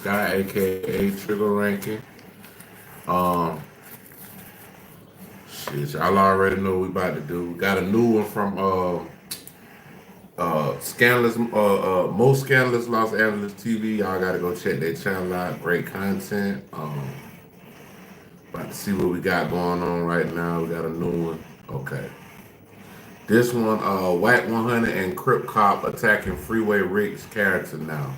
guy, aka Trigger Ranking. Um, shit, y'all already know what we about to do. We got a new one from Scandalous, most Scandalous Los Angeles TV. Y'all gotta go check their channel out. Great content. About to see what we got going on right now. We got a new one. Okay. This one, Whack 100 and Crip Cop attacking Freeway Rick's character now.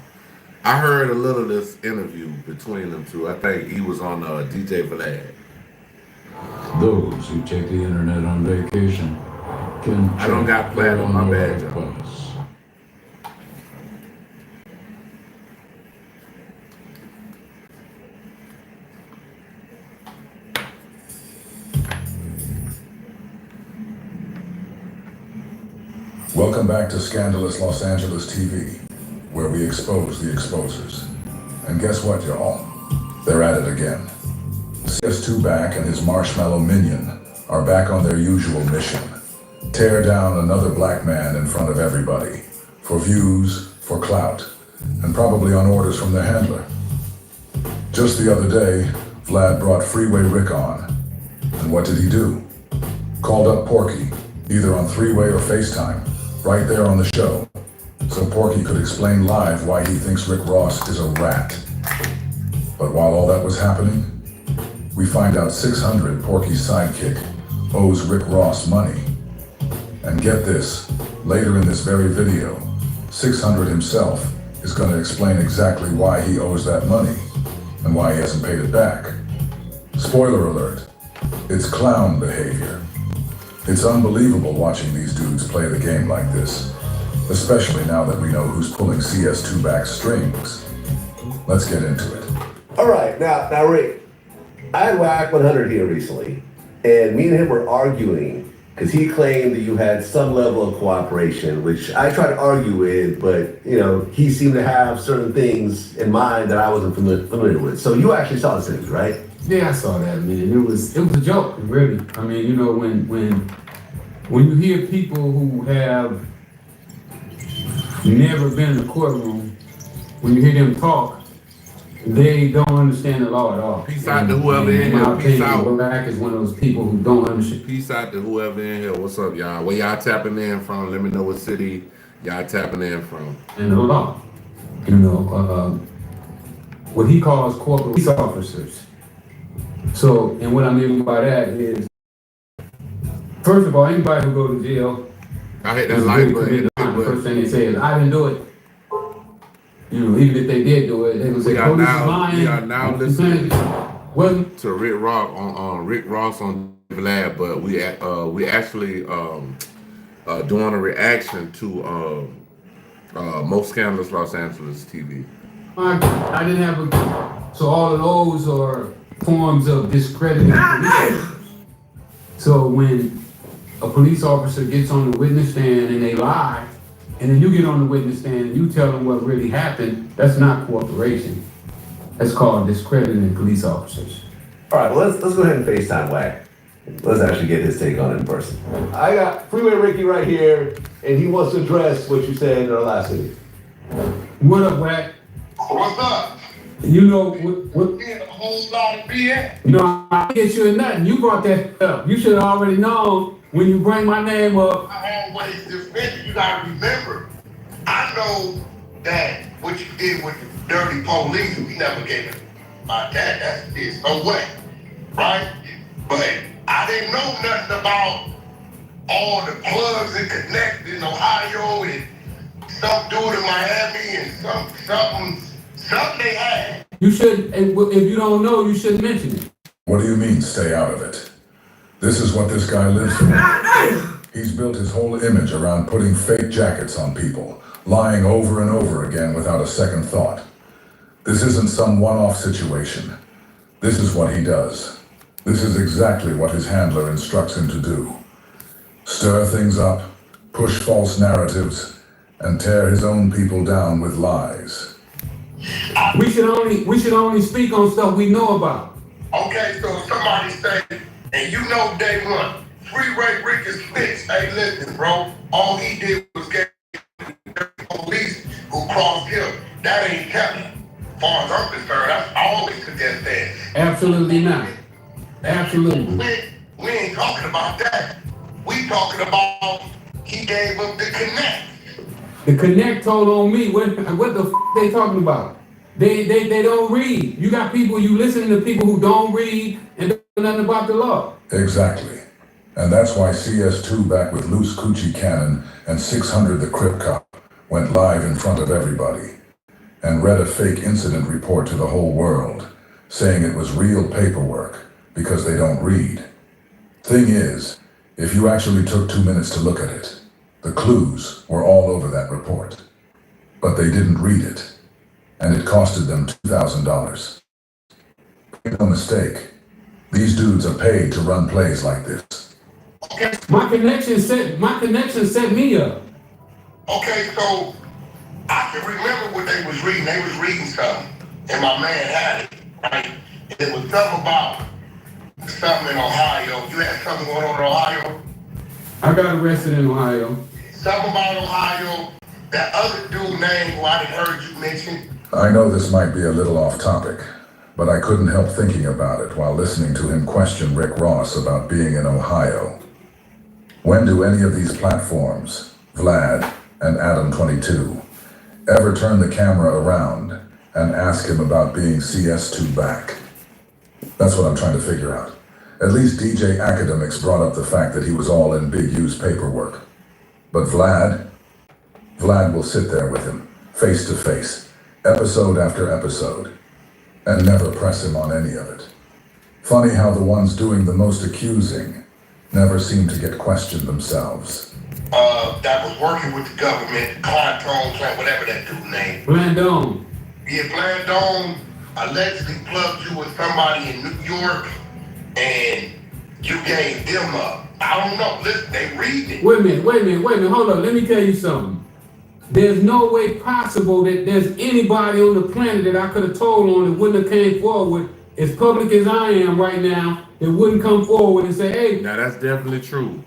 I heard a little of this interview between them two. I think he was on DJ Vlad. Those who take the internet on vacation can I don't got platinum, my bad, y'all. Plus. Welcome back to Scandalous Los Angeles TV, where we expose the exposers. And guess what, y'all? They're at it again. CS2 back and his marshmallow minion are back on their usual mission. Tear down another black man in front of everybody. For views, for clout, and probably on orders from their handler. Just the other day, Vlad brought Freeway Rick on. And what did he do? Called up Porky, either on three-way or FaceTime, right there on the show. So Porky could explain live why he thinks Rick Ross is a rat. But while all that was happening, we find out 600, Porky's sidekick, owes Rick Ross money. And get this, later in this very video, 600 himself is going to explain exactly why he owes that money and why he hasn't paid it back. Spoiler alert, it's clown behavior. It's unbelievable watching these dudes play the game like this, especially now that we know who's pulling CS2 back strings. Let's get into it. All right, now Rick, I had Whack 100 here recently, and me and him were arguing because he claimed that you had some level of cooperation, which I tried to argue with, but he seemed to have certain things in mind that I wasn't familiar with. So you actually saw this interview, right? Yeah, I saw that, man. It was a joke, really. I mean, when you hear people who have never been in a courtroom, when you hear them talk, they don't understand the law at all. Peace out to whoever in here. Peace out. Black is one of those people who don't understand. Peace out to whoever in here. What's up, y'all? Where y'all tapping in from? Let me know what city y'all tapping in from. And the law, what he calls corporate police officers. So, and what I mean by that is, first of all, anybody who go to jail, I hit that like button. The first thing they say is, I didn't do it. Even if they did do it, they would say, police is lying. We are now listening Wasn't to Rick Ross on Vlad, but we actually doing a reaction to most Scandalous Los Angeles TV. I didn't have so all of those are forms of discrediting police officers. So when a police officer gets on the witness stand and they lie, and then you get on the witness stand and you tell them what really happened, that's not cooperation. That's called discrediting police officers. All right, well, let's go ahead and FaceTime Whack. Let's actually get his take on it in person. I got Freeway Ricky right here, and he wants to address what you said in our last video. What up, Whack? What's up? You know what? Getting a whole lot of BS. I didn't get you in nothing. You brought that up. You should have already known when you bring my name up. I always defend you. You gotta remember, I know that what you did with the dirty police, we never gave it about that. There's no way, right? But I didn't know nothing about all the plugs and connects in Ohio and some dude in Miami and something they had. You should, if you don't know, you shouldn't mention it. What do you mean, stay out of it? This is what this guy lives for. He's built his whole image around putting fake jackets on people, lying over and over again without a second thought. This isn't some one-off situation. This is what he does. This is exactly what his handler instructs him to do. Stir things up, push false narratives, and tear his own people down with lies. We should only speak on stuff we know about. Okay, so somebody say, and day one, Freeway Rick is fixed. Hey, listen, bro, all he did was get the police who crossed him. That ain't Kevin. far as I'm concerned, I always suggest that. Absolutely not. Absolutely. We ain't talking about that. We talking about he gave up the connect. The Connect told on me. What the f they talking about? They don't read. You got people, you listening to people who don't read and don't know nothing about the law. Exactly. And that's why CS2 back with Loose Coochie Cannon and 600 the Crip Cop went live in front of everybody and read a fake incident report to the whole world, saying it was real paperwork because they don't read. Thing is, if you actually took 2 minutes to look at it, the clues were all over that report. But they didn't read it, and it costed them $2,000. Make no mistake, these dudes are paid to run plays like this. Okay. My connection set me up. Okay, so I can remember what they was reading. They was reading something, and my man had it, right? It was something about something in Ohio. You had something going on in Ohio? I got arrested in Ohio. Something about Ohio. That other dude name who I didn't heard you mention. I know this might be a little off topic, but I couldn't help thinking about it while listening to him question Rick Ross about being in Ohio. When do any of these platforms, Vlad and Adam22, ever turn the camera around and ask him about being CS2 back? That's what I'm trying to figure out. At least DJ Academics brought up the fact that he was all in Big U's paperwork. But Vlad will sit there with him, face to face, episode after episode, and never press him on any of it. Funny how the ones doing the most accusing never seem to get questioned themselves. That was working with the government, Clintone, whatever that dude name. Blandone. Yeah, Blandone allegedly plugged you with somebody in New York, and you gave them up. I don't know. Listen, they read it. Wait a minute, hold on. Let me tell you something. There's no way possible that there's anybody on the planet that I could have told on that wouldn't have came forward as public as I am right now, that wouldn't come forward and say, hey. Now that's definitely true.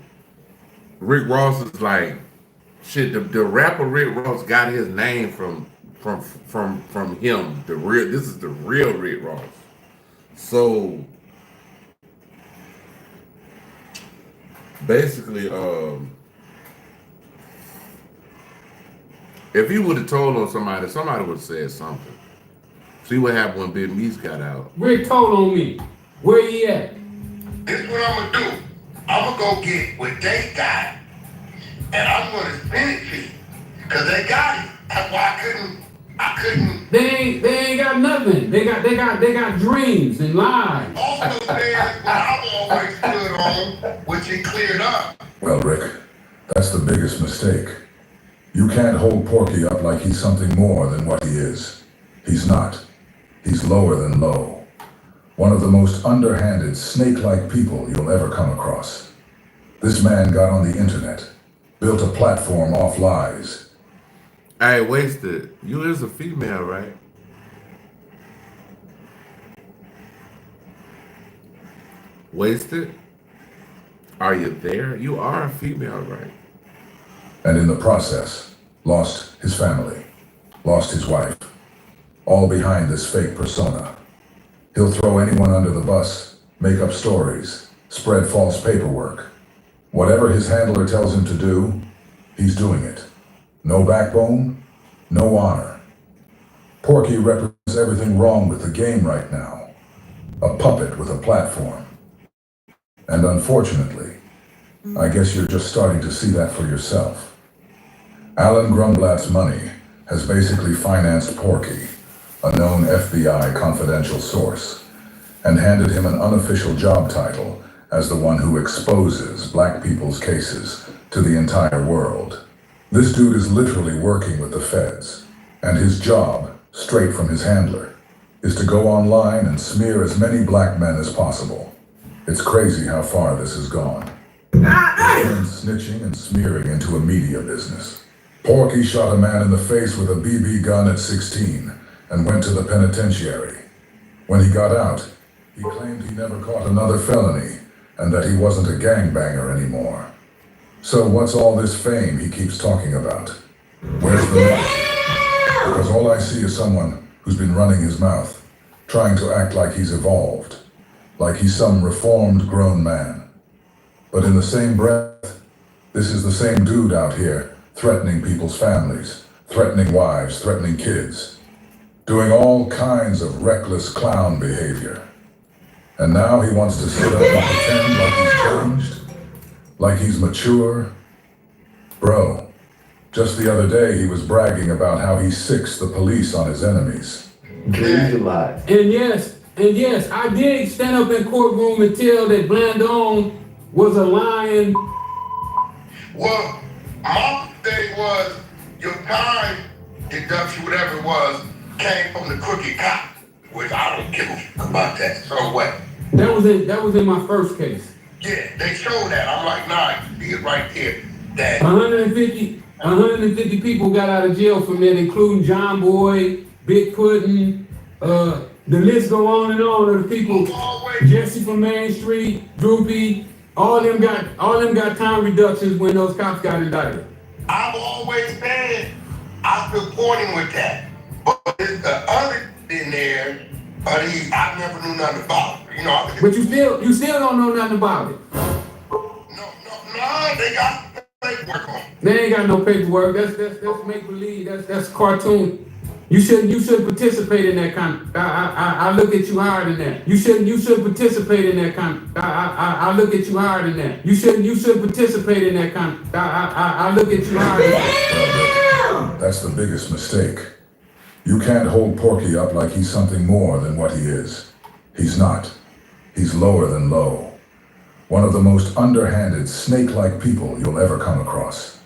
Rick Ross is like, shit, the rapper Rick Ross got his name from him. This is the real Rick Ross. So basically, if he would have told on somebody would have said something. See what happened when Big Meese got out. Rick told on me. Where he at? This is what I'm gonna do. I'm gonna go get what they got, and I'm gonna spin it to you, cause they got it. That's why I couldn't. They ain't got nothing. They got dreams and lies. Also, there's what I've always stood on, which he cleared up. Well, Rick, that's the biggest mistake. You can't hold Porky up like he's something more than what he is. He's not. He's lower than low. One of the most underhanded, snake-like people you'll ever come across. This man got on the internet, built a platform off lies. Hey, Wasted, you is a female, right? Wasted? Are you there? You are a female, right? And in the process, lost his family, lost his wife, all behind this fake persona. He'll throw anyone under the bus, make up stories, spread false paperwork. Whatever his handler tells him to do, he's doing it. No backbone, no honor. Porky represents everything wrong with the game right now. A puppet with a platform. And unfortunately, I guess you're just starting to see that for yourself. Alan Grumblatt's money has basically financed Porky, a known FBI confidential source, and handed him an unofficial job title as the one who exposes black people's cases to the entire world. This dude is literally working with the feds, and his job, straight from his handler, is to go online and smear as many black men as possible. It's crazy how far this has gone. It turned snitching and smearing into a media business. Porky shot a man in the face with a BB gun at 16 and went to the penitentiary. When he got out, he claimed he never caught another felony and that he wasn't a gangbanger anymore. So what's all this fame he keeps talking about? Where's the money? Because all I see is someone who's been running his mouth, trying to act like he's evolved, like he's some reformed grown man. But in the same breath, this is the same dude out here, threatening people's families, threatening wives, threatening kids, doing all kinds of reckless clown behavior. And now he wants to sit up and pretend like he's changed, like he's mature. Bro, just the other day he was bragging about how he sicks the police on his enemies. Dreams and lies. And yes, I did stand up in courtroom and tell that Blandon was a lying. Well, my thing was your time deduction, whatever it was, came from the crooked cop, which I don't give a fuck about that. So what? That was in my first case. Yeah, they showed that. I'm like, nah, you see it right there. That 150 people got out of jail from that, including John Boy, Big Puddin', the list go on and on of the people. Jesse from Main Street, Droopy, all them got time reductions when those cops got indicted. I've always said I support him with that. But there's the other in there, but I never knew nothing about it. You know, But you still don't know nothing about it. No, they got paperwork on. They ain't got no paperwork. That's make believe. That's cartoon. You should participate in that kind. I look at you higher than that. You should participate in that kind. I look at you higher than that. You should participate in that kind. I look at you higher than that. That's the biggest mistake. You can't hold Porky up like he's something more than what he is. He's not. He's lower than low. One of the most underhanded, snake-like people you'll ever come across.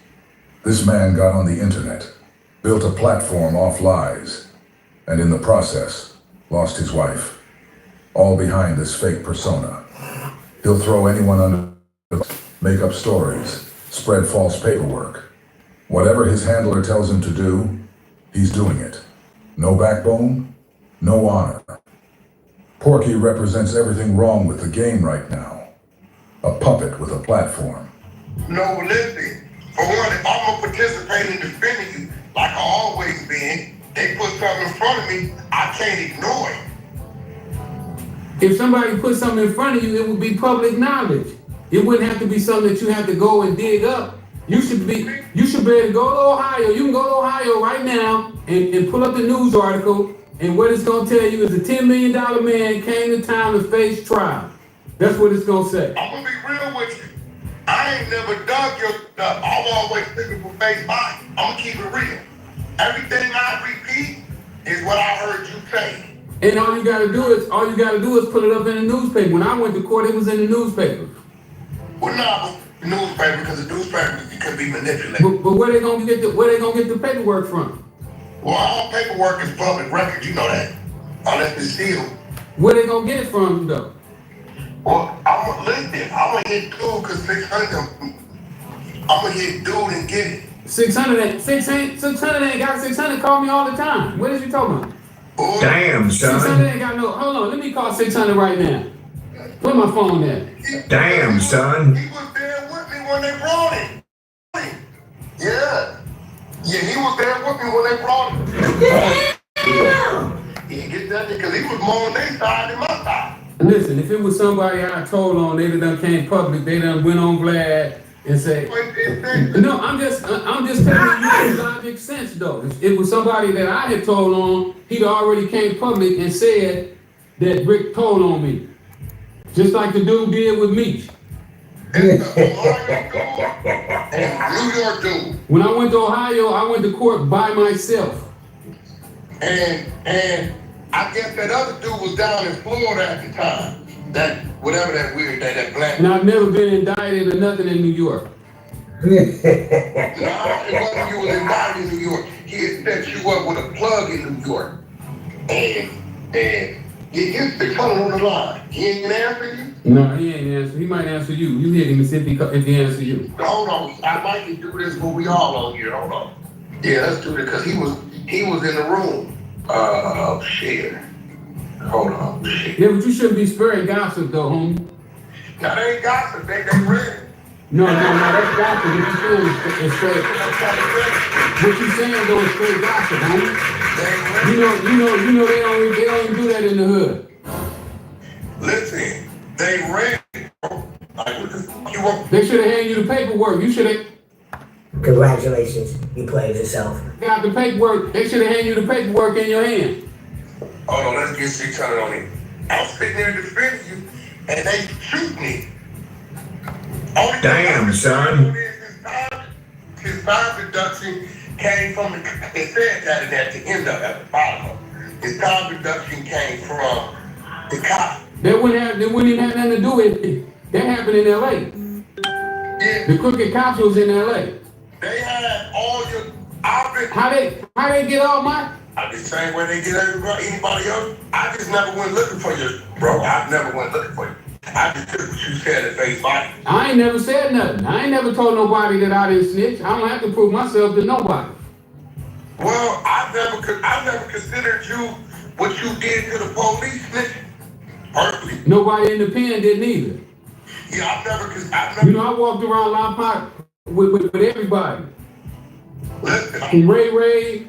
This man got on the internet, built a platform off lies, and in the process, lost his wife. All behind this fake persona. He'll throw anyone under, make up stories, spread false paperwork. Whatever his handler tells him to do, he's doing it. No backbone, no honor. Porky represents everything wrong with the game right now. A puppet with a platform. No, listen. For one, if I'm gonna participate in defending you, like I always been, they put something in front of me, I can't ignore it. If somebody put something in front of you, it would be public knowledge. It wouldn't have to be something that you have to go and dig up. You should be able to go to Ohio. You can go to Ohio right now and pull up the news article, and what it's gonna tell you is a $10 million man came to town to face trial. That's what it's gonna say. I'm gonna be real with you. I ain't never dug your stuff. I'm always looking for face value. I'm gonna keep it real. Everything I repeat is what I heard you say. And all you gotta do is put it up in the newspaper. When I went to court, it was in the newspaper. Well, no, the newspaper, because the newspaper can be manipulated. But where they gonna get the paperwork from? Well, all paperwork is public record, you know that. Unless it's sealed. Where they gonna get it from though? Well, I'm gonna hit dude because 600. I'm gonna hit dude and get it. 600 ain't got 600. Call me all the time. What is you talking about? Boy, Damn, son. 600 ain't got no. Hold on, let me call 600 right now. Where my phone at? Damn, son. He was there with me when they brought him. Yeah, he was there with me when they brought him. He didn't get that because he was more on their side than my side. Listen, if it was somebody I told on, they done came public, they done went on Vlad and say, no, I'm just telling you the logic sense though. If it was somebody that I had told on, he'd already came public and said that Rick told on me. Just like the dude did with me. And New York dude. When I went to Ohio, I went to court by myself. And I guess that other dude was down in Florida at the time. That whatever that weird that black. And I've never been indicted or nothing in New York. No, it wasn't you was indicted in New York. He had set you up with a plug in New York. And you get 600 on the line. He ain't answer you? No, he ain't answer. He might answer you. You hit him and see if he answer you. Hold on. I like to do this when we all on here. Hold on. Yeah, let's do it because he was in the room. Shit. Hold on. Shit. Yeah, but you shouldn't be sparing gossip though, homie. Now they ain't gossip. They read. No, that's gospel. What you saying is straight. What you saying though is straight gospel, homie. You know they don't even do that in the hood. Listen, they ran. Like, what the fuck you want? They should have handed you the paperwork. You should have Congratulations, you played yourself. got the paperwork. They should have handed you the paperwork in your hand. Hold on, let's get 600 on it. I'm sitting there defending you, and they shoot me. Only Damn, son. His time deduction came from it said that at the end of it, at the bottom. His time deduction came from the cop. They wouldn't even have nothing to do with it. That happened in LA. Yeah, The crooked cops was in LA. they had all your. How they get all my? I the same way they get anybody else. I just never went looking for you, bro. I never went looking for you. I just took what you said at face value. I ain't never said nothing. I ain't never told nobody that I didn't snitch. I don't have to prove myself to nobody. Well, I never considered you what you did to the police, snitch. Personally. Nobody in the pen didn't either. Yeah, I never. You know, I walked around Lompoc with everybody. Listen, From Ray,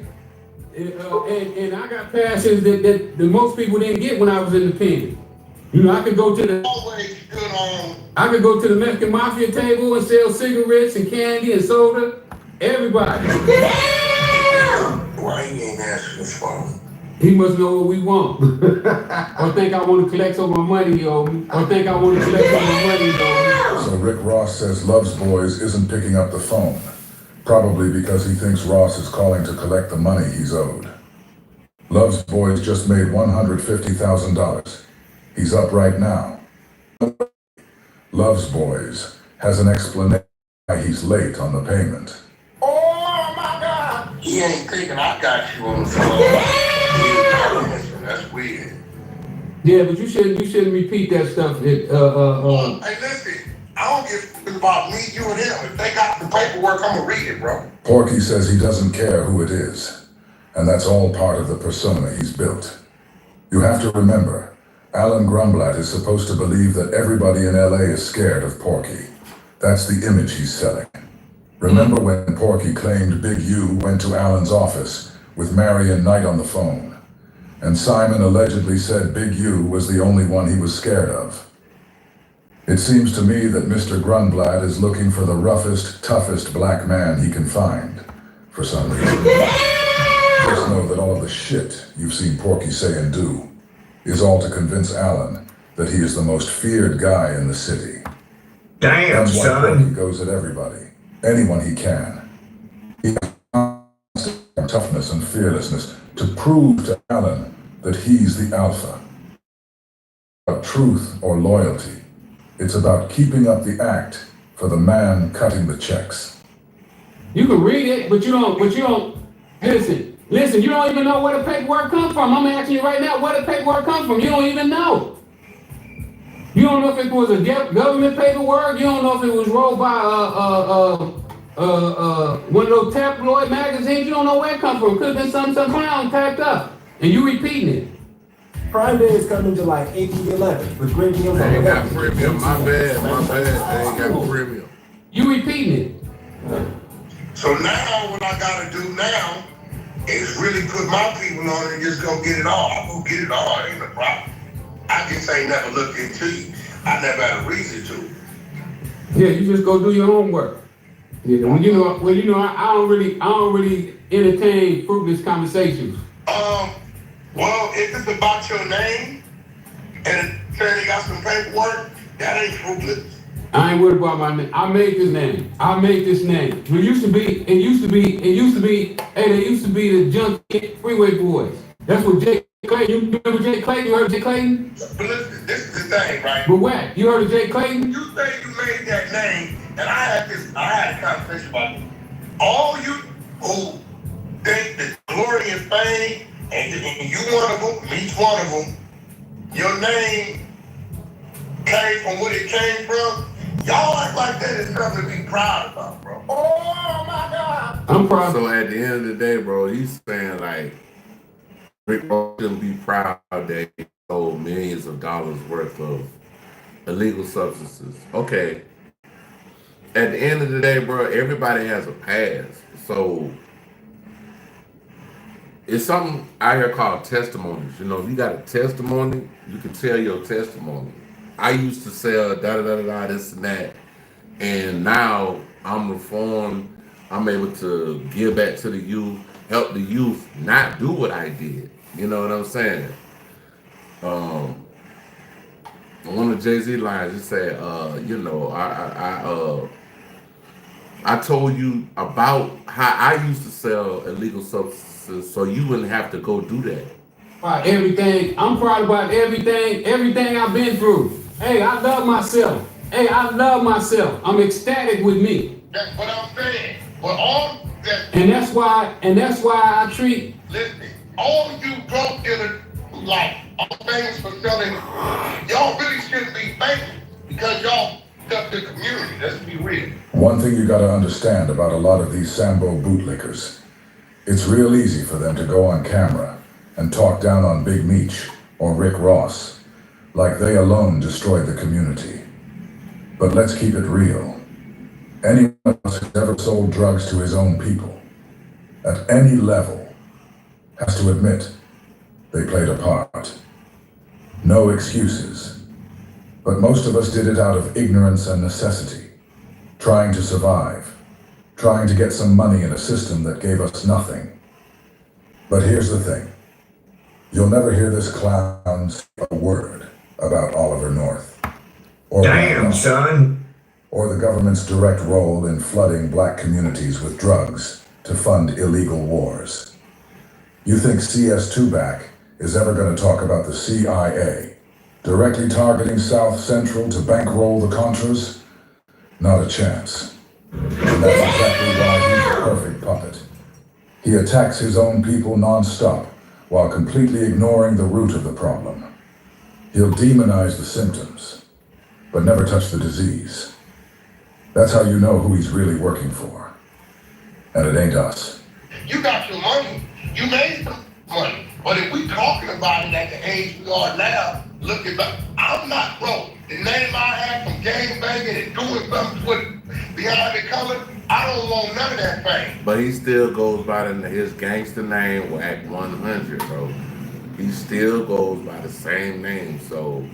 and I got passes that most people didn't get when I was in the pen. You know, I could go to the Mexican Mafia table and sell cigarettes and candy and soda. Everybody. Why you ain't answering this phone? He must know what we want. Or think I want to collect some of my money, yo. Or think I want to collect some of my money, yo. So Rick Ross says Love's Boys isn't picking up the phone, probably because he thinks Ross is calling to collect the money he's owed. Love's Boys just made $150,000. He's up right now. Love's Boys has an explanation why he's late on the payment. Oh my God! He ain't thinking I got you on the phone. That's weird. Yeah, but you shouldn't repeat that stuff. Hey, listen, I don't give a about me, you, and him. If they got the paperwork, I'm gonna read it, bro. Porky says he doesn't care who it is, and that's all part of the persona he's built. You have to remember, Alan Grumblatt is supposed to believe that everybody in LA is scared of Porky. That's the image he's selling. Remember when Porky claimed Big U went to Alan's office with Marion Knight on the phone, and Simon allegedly said Big U was the only one he was scared of? It seems to me that Mr. Grunblatt is looking for the roughest, toughest black man he can find, for some reason. Just know that all of the shit you've seen Porky say and do is all to convince Alan that he is the most feared guy in the city. Damn, That's why son. Porky goes at everybody, anyone he can. He has toughness and fearlessness to prove to Alan that he's the alpha. About truth or loyalty. It's about keeping up the act for the man cutting the checks. You can read it, but you don't listen, you don't even know where the paperwork comes from. I'm asking you right now where the paperwork comes from. You don't even know. You don't know if it was a government paperwork. You don't know if it was wrote by one of those tabloid magazines. You don't know where it comes from. Could have been some clown packed up. And you repeating it. Prime Day is coming July 8th to the 11th with great deals They on ain't got the premium. My bad. They ain't got premium. You repeating it. So now, what I gotta do now is really put my people on it and just go get it all. I'm gonna get it all. Ain't no problem. I just ain't never looked into you. I never had a reason to. Yeah, you just go do your homework. Yeah, I don't really entertain fruitless conversations. Well, if it's about your name and say they got some paperwork, that ain't fruitless. I ain't worried about my name. I made this name. It used to be, they used to be the junkie freeway boys. That's what Jay Clayton, you remember Jay Clayton? You heard of Jay Clayton? But listen, this is the thing, right? But what? You heard of Jay Clayton? You say you made that name, and I had a conversation about it. All you who think the glory and fame, and you one of them, me's one of them, your name came from what it came from. Y'all act like that is something to be proud about, bro. Oh my God. I'm proud. So at the end of the day, bro, he's saying like Rick Ross shouldn't be proud that he sold millions of dollars worth of illegal substances. Okay. at the end of the day, bro, everybody has a past. So it's something out here called testimonies. You know, if you got a testimony, you can tell your testimony. I used to sell da da da da da this and that, and now I'm reformed. I'm able to give back to the youth, help the youth not do what I did. You know what I'm saying? One of Jay-Z lines, he said, you know, I told you about how I used to sell illegal substances, so you wouldn't have to go do that. Everything, I'm proud about everything I've been through. Hey, I love myself. Hey, I love myself. I'm ecstatic with me. That's what I'm saying. But all that, And that's why I treat, listen, all you drug dealers, like, are famous for selling, y'all really shouldn't be famous because y'all stuff the community. Let's be real. One thing you gotta understand about a lot of these Sambo bootlickers, it's real easy for them to go on camera and talk down on Big Meech or Rick Ross, like they alone destroyed the community. But let's keep it real. Anyone else who's ever sold drugs to his own people, at any level, has to admit they played a part. No excuses. But most of us did it out of ignorance and necessity, trying to survive, trying to get some money in a system that gave us nothing. But here's the thing. You'll never hear this clown say a word about Oliver North. Or Damn, son. or the government's direct role in flooding black communities with drugs to fund illegal wars. You think CS2back is ever going to talk about the CIA directly targeting South Central to bankroll the Contras? Not a chance. And that's exactly why he's a perfect puppet. He attacks his own people non-stop while completely ignoring the root of the problem. He'll demonize the symptoms, but never touch the disease. That's how you know who he's really working for. And it ain't us. You got your money. You made some money. But if we talking about it at the age we are now, look at that. I'm not broke. The name I had from gang banging and doing something with behind the cover, I don't want none of that fame. But he still goes by his gangster name, Whack 100, bro. He still goes by the same name. So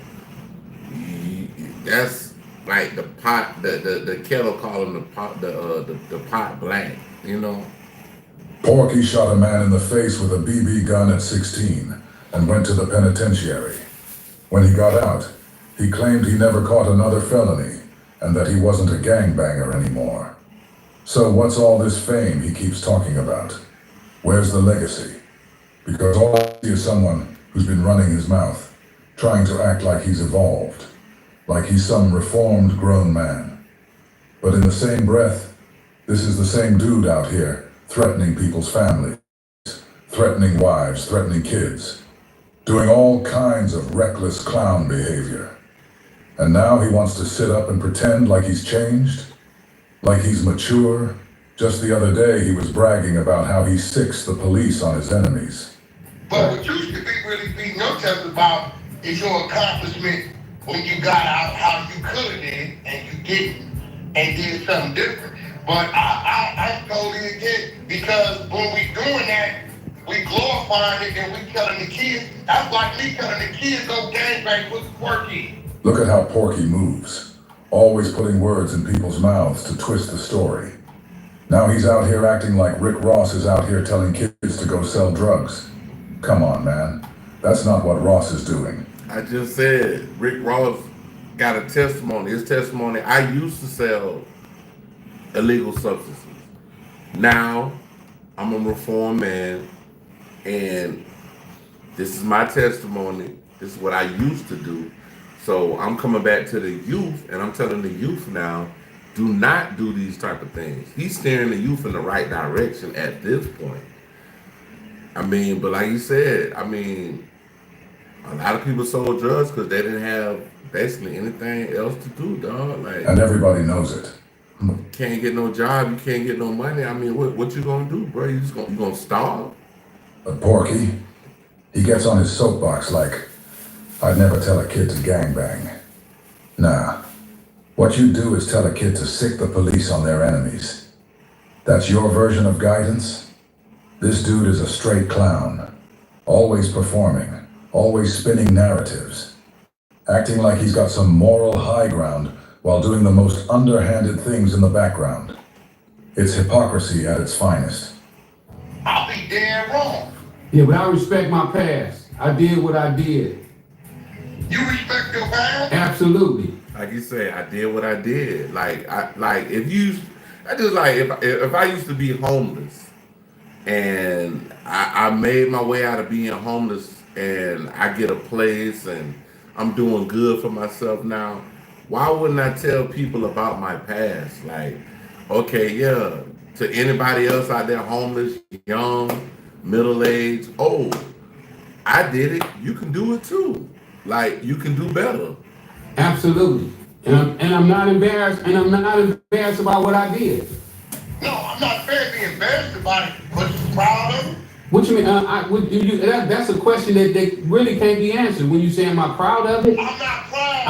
that's like the pot, the kettle call him the pot black, you know. Porky shot a man in the face with a BB gun at 16 and went to the penitentiary. When he got out, he claimed he never caught another felony and that he wasn't a gangbanger anymore. So what's all this fame he keeps talking about? Where's the legacy? Because all I see is someone who's been running his mouth, trying to act like he's evolved, like he's some reformed grown man. But in the same breath, this is the same dude out here threatening people's families, threatening wives, threatening kids, doing all kinds of reckless clown behavior. And now he wants to sit up and pretend like he's changed, like he's mature. Just the other day he was bragging about how he sicks the police on his enemies. But what you should be really beating your chest about is your accomplishment when you got out, how you could have did and you didn't and did something different. But I totally get, because when we doing that, we glorifying it and we telling the kids. That's like me telling the kids go gangbang with Porky. Look at how Porky moves, always putting words in people's mouths to twist the story. Now he's out here acting like Rick Ross is out here telling kids to go sell drugs. Come on, man. That's not what Ross is doing. I just said Rick Ross got a testimony. His testimony, I used to sell illegal substances. Now I'm a reformed man, and this is my testimony. This is what I used to do. So I'm coming back to the youth, and I'm telling the youth now, do not do these type of things. He's steering the youth in the right direction at this point. I mean, but like you said, I mean, a lot of people sold drugs because they didn't have basically anything else to do, dog. Like, And everybody knows it. you can't get no job, you can't get no money. I mean, what you gonna do, bro? You gonna starve? But Porky, he gets on his soapbox like, I'd never tell a kid to gangbang. Nah, What you do is tell a kid to sick the police on their enemies. That's your version of guidance? This dude is a straight clown. Always performing, always spinning narratives. Acting like he's got some moral high ground while doing the most underhanded things in the background. It's hypocrisy at its finest. I'll be damn wrong. Yeah, but I respect my past. I did what I did. You respect your past? Absolutely. Like you said, I did what I did. If I used to be homeless and I made my way out of being homeless and I get a place and I'm doing good for myself now, why wouldn't I tell people about my past? Like, okay, yeah, to anybody else out there homeless, young, middle-aged, old, I did it, you can do it too. Like, you can do better. Absolutely. And I'm not embarrassed, about what I did. No, I'm not fair being embarrassed about it, but you proud of it? What you mean? That's a question that really can't be answered. When you say, am I proud of it? I'm not proud.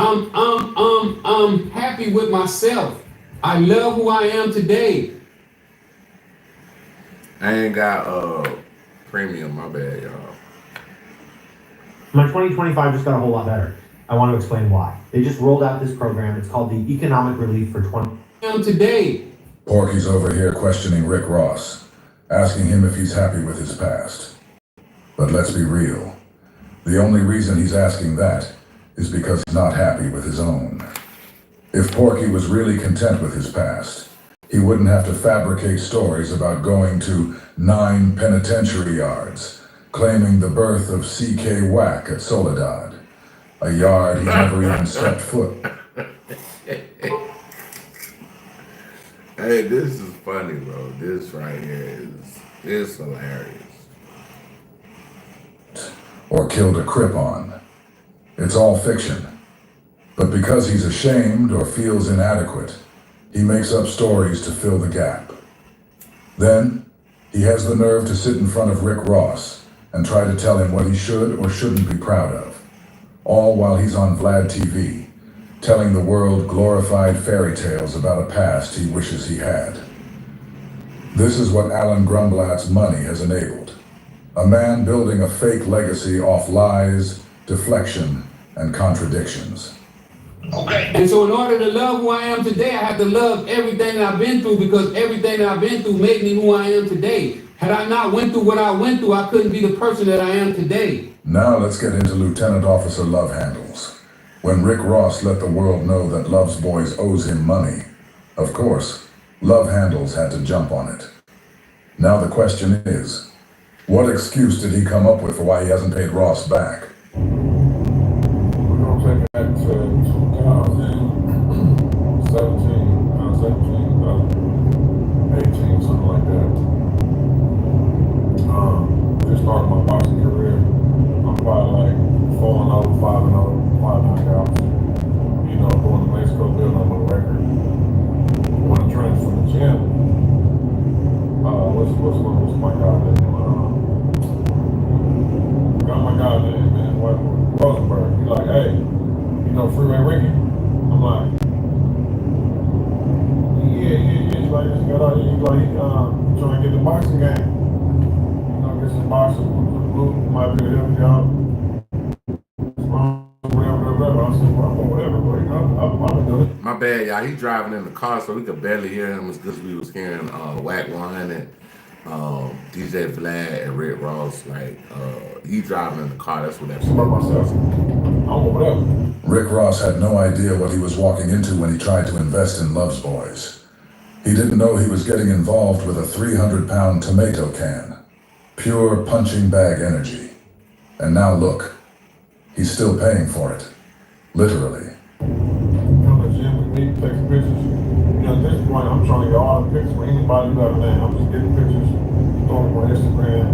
I'm happy with myself. I love who I am today. I ain't got premium, my bad, y'all. My 2025 just got a whole lot better. I want to explain why. They just rolled out this program. It's called the Economic Relief for 20. Today. Porky's over here questioning Rick Ross, asking him if he's happy with his past. But let's be real. The only reason he's asking that is because he's not happy with his own. If Porky was really content with his past, he wouldn't have to fabricate stories about going to 9 penitentiary yards, claiming the birth of C.K. Wack at Soledad, a yard he never even stepped foot. Hey, this is funny, bro. This right here is hilarious. Or killed a Crip on. It's all fiction. But because he's ashamed or feels inadequate, he makes up stories to fill the gap. Then, he has the nerve to sit in front of Rick Ross and try to tell him what he should or shouldn't be proud of. All while he's on Vlad TV, telling the world glorified fairy tales about a past he wishes he had. This is what Alan Grumblatt's money has enabled. A man building a fake legacy off lies, deflection, and contradictions. Okay. And so in order to love who I am today, I have to love everything that I've been through, because everything that I've been through made me who I am today. Had I not went through what I went through, I couldn't be the person that I am today. Now let's get into Lieutenant Officer Love Handles. When Rick Ross let the world know that Love's Boys owes him money, of course, Love Handles had to jump on it. Now the question is, what excuse did he come up with for why he hasn't paid Ross back? We're going to take it back to 2018, something like that. Just started my boxing career. I'm probably like 4-0, 5-0, 5 knockouts. You know, going to Mexico, building up a record. When I trained from the gym, what's my guy name? Got my guy name, man. Rosenberg. He's like, hey, you know Freeway Ricky? I'm like, yeah. He's like, he's trying to get the boxing game. You know, get some boxing. Might be able to help you out. Whatever. I said, well, whatever, but you know, I'm doing it. My bad, y'all. He driving in the car, so we could barely hear him as good as we was hearing Wack 100, DJ Vlad, and Rick Ross. Like, he driving in the car. That's what that's About myself. Whatever. Rick Ross had no idea what he was walking into when he tried to invest in Love's Boys. He didn't know he was getting involved with a 300-pound tomato can. Pure punching bag energy. And now look, he's still paying for it. Literally. Come to the gym with me, take some pictures. You know, at this point, I'm trying to get all the pictures for anybody who got a name. I'm just getting pictures, throwing them on Instagram,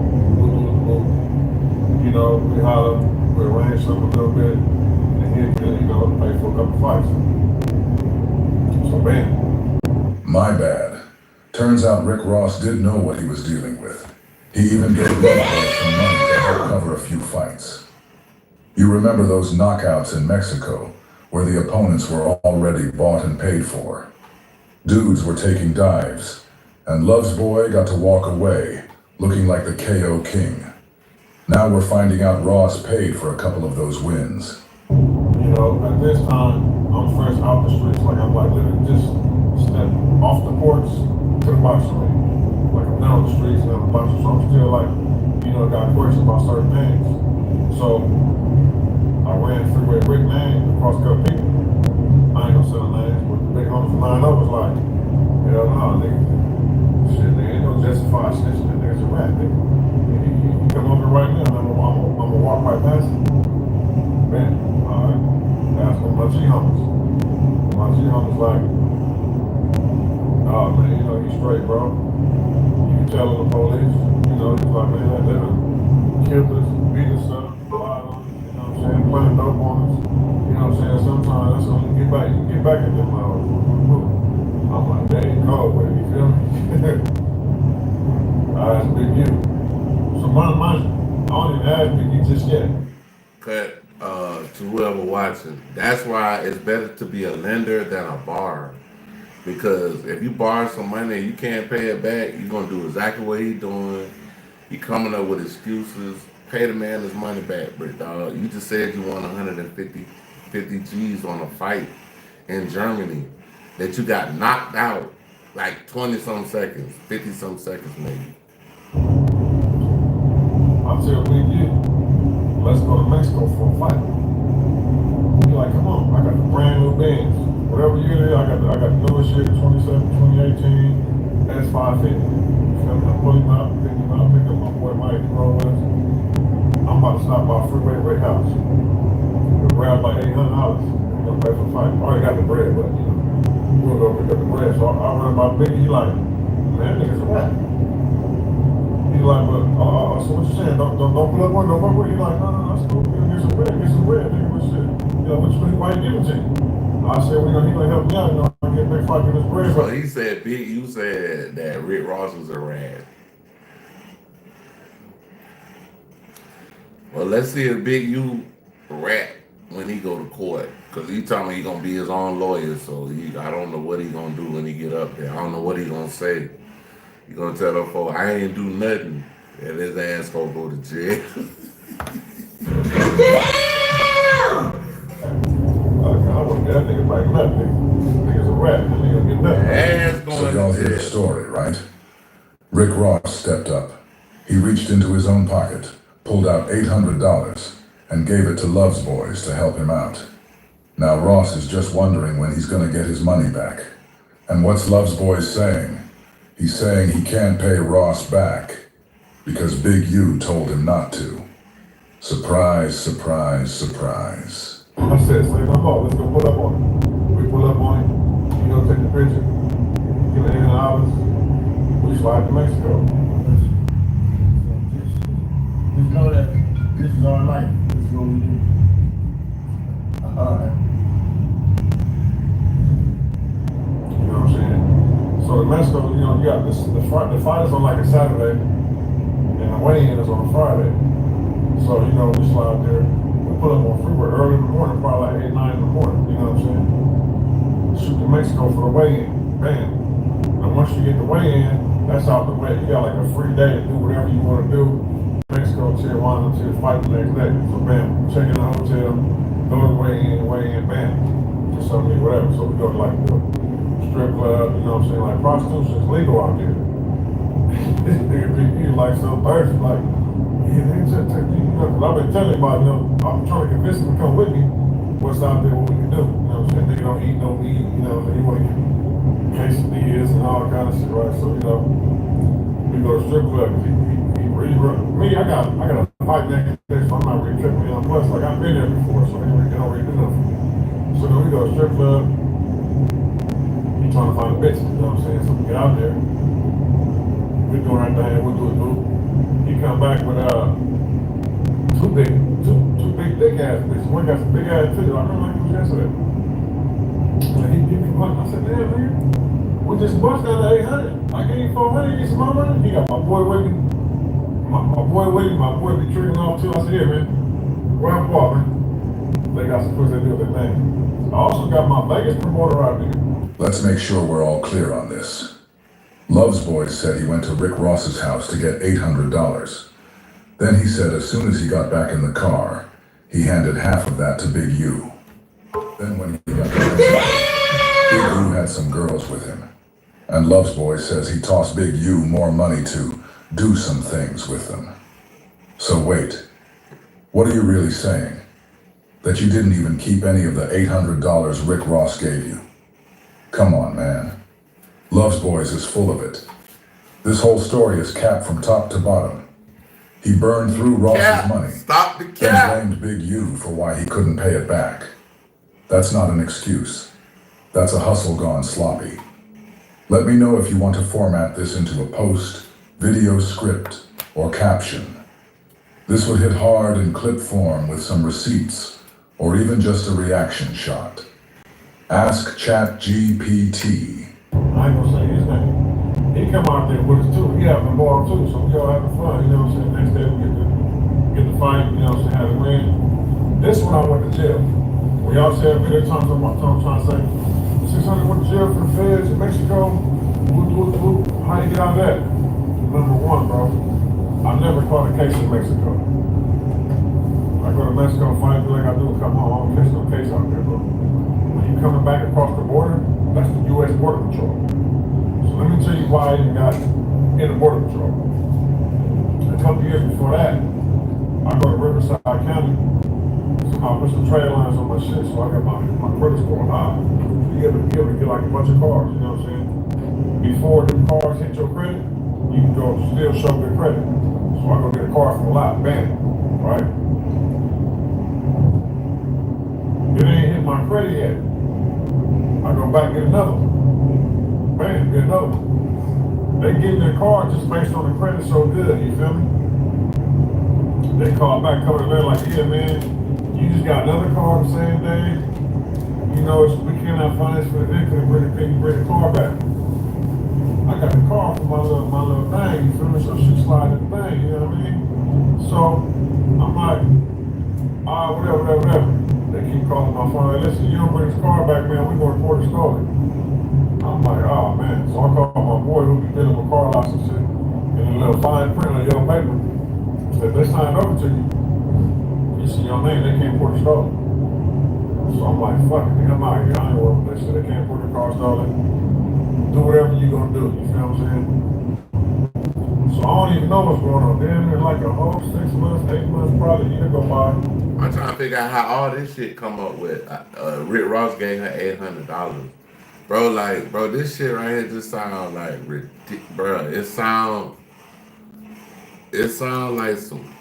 you know, we holler, we arrange something a little bit, and he'll, you know, pay for a couple fights. So, bam. My bad. Turns out Rick Ross did know what he was dealing with. He even gave Love Boys some money to help cover a few fights. You remember those knockouts in Mexico, where the opponents were already bought and paid for. Dudes were taking dives, and Love's boy got to walk away, looking like the KO king. Now we're finding out Ross paid for a couple of those wins. You know, at this time, I'm fresh out the streets. Like, I'm like literally just step off the porch to the boxing ring. Like, I'm down the streets and I'm boxing, so I'm still like, you know, got questions about certain things. So, I ran Freeway Rick name across a couple people. I ain't gonna say the names, but the big homies lined up was like, hell no, nigga. Shit, nigga, ain't no justified snitching. That nigga's a rat, nigga. He come over right now, and I'm gonna walk right past him. Man, alright. That's what my G homies. My G homies like, oh man, you know, he's straight, bro. You can tell the police, you know, he's like, man, they done killed us, beat us up, lied on us, you know what I'm saying, planted dope on us. You know what I'm saying? Sometimes that's when you get back at them hours. I'm like, they ain't cold with it, you feel me? That's Big U. So I don't even ask Big U just yet. Cut to whoever watching. That's why it's better to be a lender than a borrower. Because if you borrow some money and you can't pay it back, you're gonna do exactly what he's doing. He coming up with excuses. Pay the man his money back, bro, dog. You just said you won 150 G's on a fight in Germany that you got knocked out like 20-some seconds, 50-some seconds maybe. I'll tell Big U, let's go to Mexico for a fight. He like, come on, I got the brand new Benz. Whatever year it is, I got the newest shit, 2018, S550. I'm pulling up, picking up, pick up my boy Mike Rollins. I'm about to stop by Freeway Rick House. We grab like $800. You know, pay for the fight. I already got the bread, but you know, we'll go pick up the bread. So I run by Biggie, he like, man, that nigga's a rat. He like, but so what you saying? Don't pull up one, don't work with it. He like, no, that's cool. Get some bread, nigga, what shit? You know, why you give it to you? I said, well, he gonna help me out, you know, I get big fight, get this bread. So he said, Big, you said that Rick Ross was a rat. Well, let's see if Big U rat when he go to court. Because he told me he going to be his own lawyer. So I don't know what he going to do when he get up there. I don't know what he going to say. He going to tell them folks, I ain't do nothing. And his ass going to go to jail. I wouldn't get that nigga like nothing. Nigga's a rat. That nigga get nothing. Ass going So y'all hear the story, right? Rick Ross stepped up. He reached into his own pocket, pulled out $800, and gave it to Love's boys to help him out. Now Ross is just wondering when he's gonna get his money back. And what's Love's boys saying? He's saying he can't pay Ross back because Big U told him not to. Surprise, surprise, surprise. I said, say no more, let's go pull up on him. We pull up on him, you go take the picture, give it $800, we slide to Mexico. Just know that this is our life. This is what we do. Alright. You know what I'm saying? So in Mexico, you know, you got the fight is on like a Saturday, and the weigh-in is on a Friday. So, you know, we slide there, we pull up on freeway early in the morning, probably like 8, 9 in the morning, you know what I'm saying? Shoot to Mexico for the weigh-in, bam. And once you get the weigh-in, that's out the way. You got like a free day to do whatever you want to do. Mexico, Tijuana, until fight the next day. So bam, check in the hotel, go to the weigh-in, bam. Just something, whatever. So we go to like the strip club, you know what I'm saying? Like prostitution is legal out there. This nigga be like so thirsty, like, yeah, they just take me. I've been telling about, you know, I'm trying to convince him to come with me. What's out there, what we can do. You know what I'm saying? Nigga don't eat no meat, you know, he want to get quesadillas and all kind of shit, right? So, you know, we go to strip club, me, I got a fight next day, so I'm not really tripping on plus. Like, I've been there before, so I don't really do nothing. So then we go to strip club, he trying to find a bitch, you know what I'm saying? So we get out there, we doing our thing, we do it, dude. He come back with two big thick ass bitches. One got some big ass titties. I remember like it was yesterday. And he give me money. I said, damn, nigga, we just bust out the 800. I gave you 400, get some more money. He got my boy with me. My boy be tricking off too. I said, here, man, where I'm for, man. They got some pussy that do their thing. I also got my Vegas promoter out there. Let's make sure we're all clear on this. Love's Boys said he went to Rick Ross's house to get $800. Then he said as soon as he got back in the car, he handed half of that to Big U. Then when he got back, Big U had some girls with him. And Love's Boys says he tossed Big U more money to do some things with them. So wait, what are you really saying? That you didn't even keep any of the $800 Rick Ross gave you? Come on, man. Love's Boys is full of it. This whole story is capped from top to bottom. He burned through Ross's money, Stop the then cap. blamed Big U for why he couldn't pay it back. That's not an excuse. That's a hustle gone sloppy. Let me know if you want to format this into a post, video script, or caption. This would hit hard in clip form with some receipts, or even just a reaction shot. Ask ChatGPT. I ain't gonna say his name. He come out there with us too. He having a ball too, so we all having fun, you know what I'm saying? Next day we get the fight, you know what I'm saying, have the win. This one I went to jail. We all said every time I'm trying to say, 600 went to jail for the feds in Mexico. How you get out of that? Number one, bro, I never caught a case in Mexico. I go to Mexico, fight, do like I do, come home, I don't catch no case out there, bro. When you coming back across the border, that's the U.S. Border Patrol. So let me tell you why I even got in the Border Patrol. A couple years before that, I go to Riverside County. I put some trail lines on my shit, so I got my credit score high. You able to get like a bunch of cars, you know what I'm saying? Before the cars hit your credit, you can go still show good credit. So I go get a car from a lot, bam, right? It ain't hit my credit yet. I go back and get another one. Bam, get another one. They give me a car just based on the credit so good, you feel me? They call back, come to there like, yeah, man, you just got another car the same day. You know, we cannot finance for the vehicle and bring the car back. I got the car for my little thing, you feel me? So she slide in the thing, you know what I mean? So I'm like, whatever. They keep calling my phone, like, listen, you don't bring this car back, man, we're gonna report it stolen. I'm like, oh man. So I call my boy who be dealing with car lots and shit, and a little fine print on yellow paper. Said they signed over to you. You see your name, they can't report it stolen. So I'm like, fuck it, I'm out here. I ain't working with that shit. They can't report the car stolen. Do whatever you gonna do, you feel what I'm saying? So I don't even know what's going on. Damn near like a whole 6 months, 8 months, probably a year go by. I'm trying to figure out how all this shit come up with. Rick Ross gave her $800. Bro, this shit right here just sound like ridiculous. Bro, it sound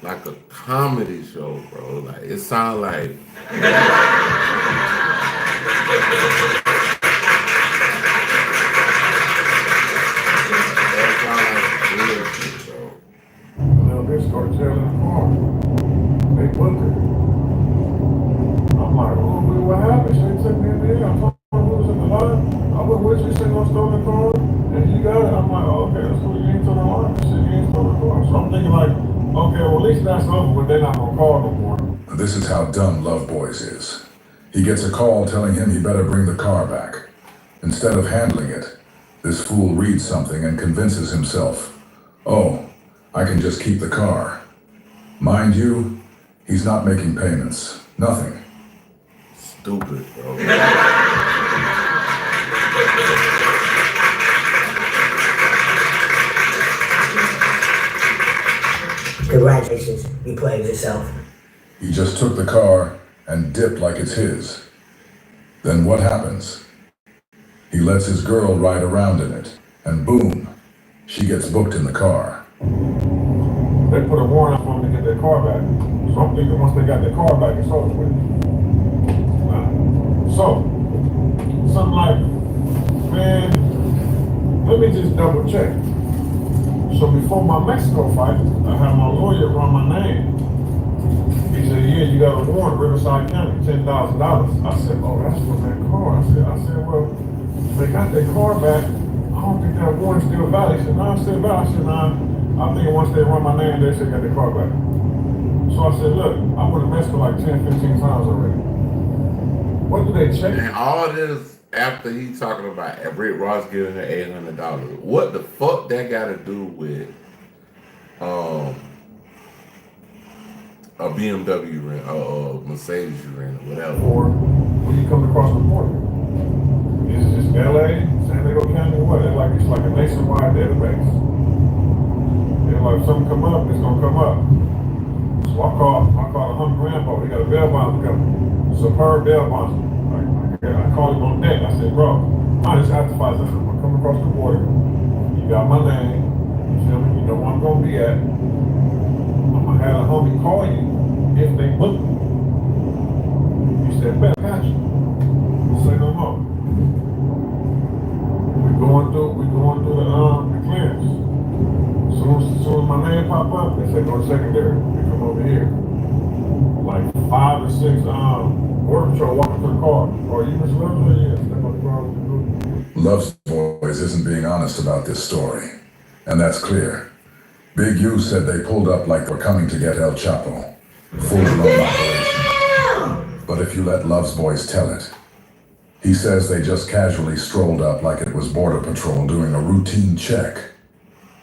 like a comedy show, bro. Like it sound like Little bitch go to jail in the car. They booked her. I'm like, oh, what happened? She took me in there. I told her who was in the line. I went with you, sitting on stolen car, and you got it. I'm like, oh, okay, that's cool. You ain't stolen the line. Shit, you ain't stolen the car. So I'm thinking like, okay, well, at least that's over, but they're not gonna call no more. This is how dumb Love Boys is. He gets a call telling him he better bring the car back. Instead of handling it, this fool reads something and convinces himself, oh, I can just keep the car. Mind you, he's not making payments. Nothing. stupid, bro. Congratulations, you played yourself. He just took the car and dipped like it's his. Then what happens? He lets his girl ride around in it, and boom, she gets booked in the car. They put a warrant out for them to get their car back. So I'm thinking once they got their car back, it's over with. So, something like, man, let me just double check. So before my Mexico fight, I had my lawyer run my name. He said, yeah, you got a warrant, Riverside County, $10,000. I said, oh, that's for that car. I said, well, they got their car back. I don't think that warrant's still valid. He said, no, it's still valid. I said, nah, I think once they run my name, they should get their car back. So I said, look, I went to Mexico like 10, 15 times already. What What do they check? And all this after he talking about Rick Ross giving her $800. What the fuck that got to do with a BMW rent or a Mercedes you rent or whatever? Or when you come across the border, is it just LA, San Diego County, or what? It's like a nationwide database. And like if something come up, it's gonna come up. So I called a Hump Grandpa. He got a bail bond together, superb bail bond. I called him on deck. I said, bro, I just have to find this. I'm gonna come across the border. You got my name. You feel me? You know where I'm gonna be at. I'm gonna have a homie call you if they book me. He said, bet, got you. Say no more. We going through the clearance. Soon as my name pop up, they say go to secondary. They come over here. Like 5 or 6 border patrol walking to the car. Oh, you Miss Love's? Yeah, step up the car with the group. Love's Boys isn't being honest about this story, and that's clear. Big U said they pulled up like they're coming to get El Chapo. Full-blown operation. But if you let Love's Boys tell it, he says they just casually strolled up like it was Border Patrol doing a routine check.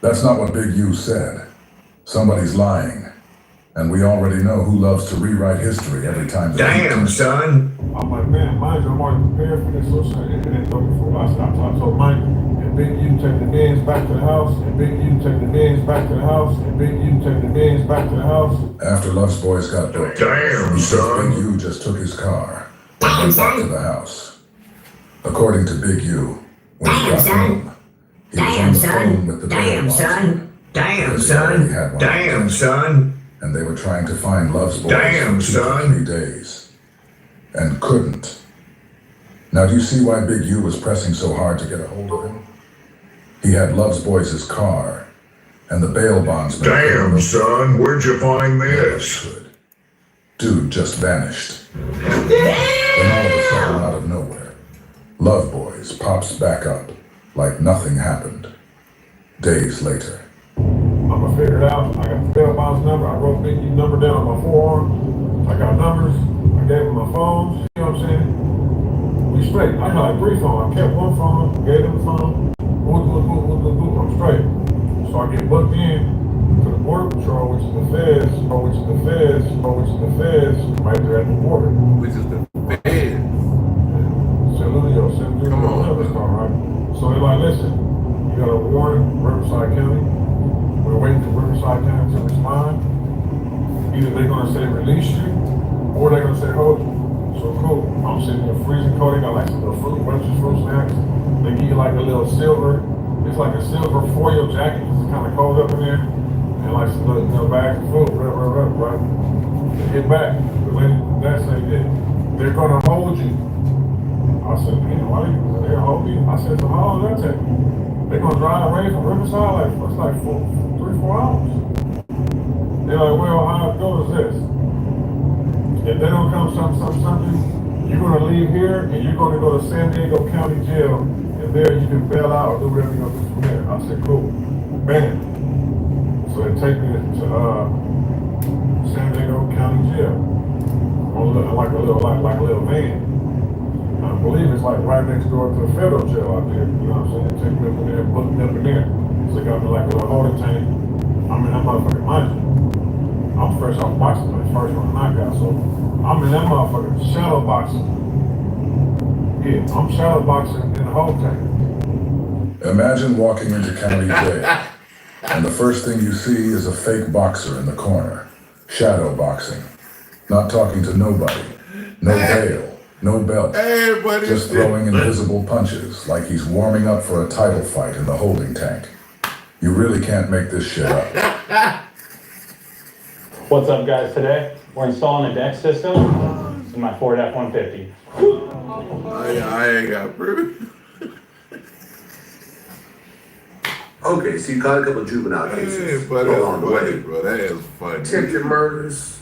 That's not what Big U said. Somebody's lying. And we already know who loves to rewrite history every time. Damn, son. I'm like, man, mind you, I'm already prepared for this. So it didn't go before. I told Mike, and Big U take the mans back to the house, and Big U take the mans back to the house, and Big U take the mans back to the house. After Love's Boys got booked, Damn, he says son. Big U just took his car and went back to the house. According to Big U, when he got home, he was on the phone with the bail bondsman. Damn, son. Damn, son. And they were trying to find Love's Boys Damn, for 2 son. or 3 days. And couldn't. Now do you see why Big U was pressing so hard to get a hold of him? He had Love's Boys' car, and the bail bondsman... Damn, son. Where'd you find this? Dude just vanished. Then all of a sudden, out of nowhere, Love Boys pops back up like nothing happened. Days later. I'm gonna figure it out. I got the bail bonds number. I wrote Big U number down on my forearm. I got numbers. I gave him my phones. You know what I'm saying? We straight. I had like 3 phones. I kept one phone, gave him the phone. I'm straight. So I get booked in to the Border Patrol, which is the feds, right there at the border. Which is the feds. San Luis, Come on. right? So they're like, listen, you got a warrant, Riverside County. We're waiting for Riverside County to respond. Either they're gonna say release you, or they're gonna say hold you. So cool. I'm sitting there freezing cold. They got like some little fruit snacks. They give you like a little silver. It's like a silver foil jacket because it's kind of cold up in there, and like some little bags of food. Right. They get back. The lady that said they're gonna hold you. I said, man, why they hold you? I said, so how long does that take? They're gonna drive away from Riverside it's like 3-4 hours. They're like, well, how it goes is this. If they don't come something, you're gonna leave here and you're gonna go to San Diego County Jail, and there you can bail out or do whatever you're gonna do from there. I said, cool. Bam. So they take me to San Diego County Jail. Like a little van. I believe it's like right next door to the federal jail out there. You know what I'm saying? They take me up in there, book me up in there. So they got me like a little holding tank. I'm in that motherfucking mind you. I'm fresh off boxing, my first one knockout. So I'm in that motherfucking shadow boxing. Yeah, I'm shadow boxing in the whole tank. Imagine walking into county jail, and the first thing you see is a fake boxer in the corner. Shadow boxing. Not talking to nobody. No bail. No belt. Hey, buddy. Just throwing invisible punches like he's warming up for a title fight in the holding tank. You really can't make this shit up. What's up, guys? Today we're installing a deck system in my Ford F-150. I ain't got proof. Okay, so you caught a couple of juvenile cases. Hey, buddy, along the way. bro. That is funny. Attempted murders.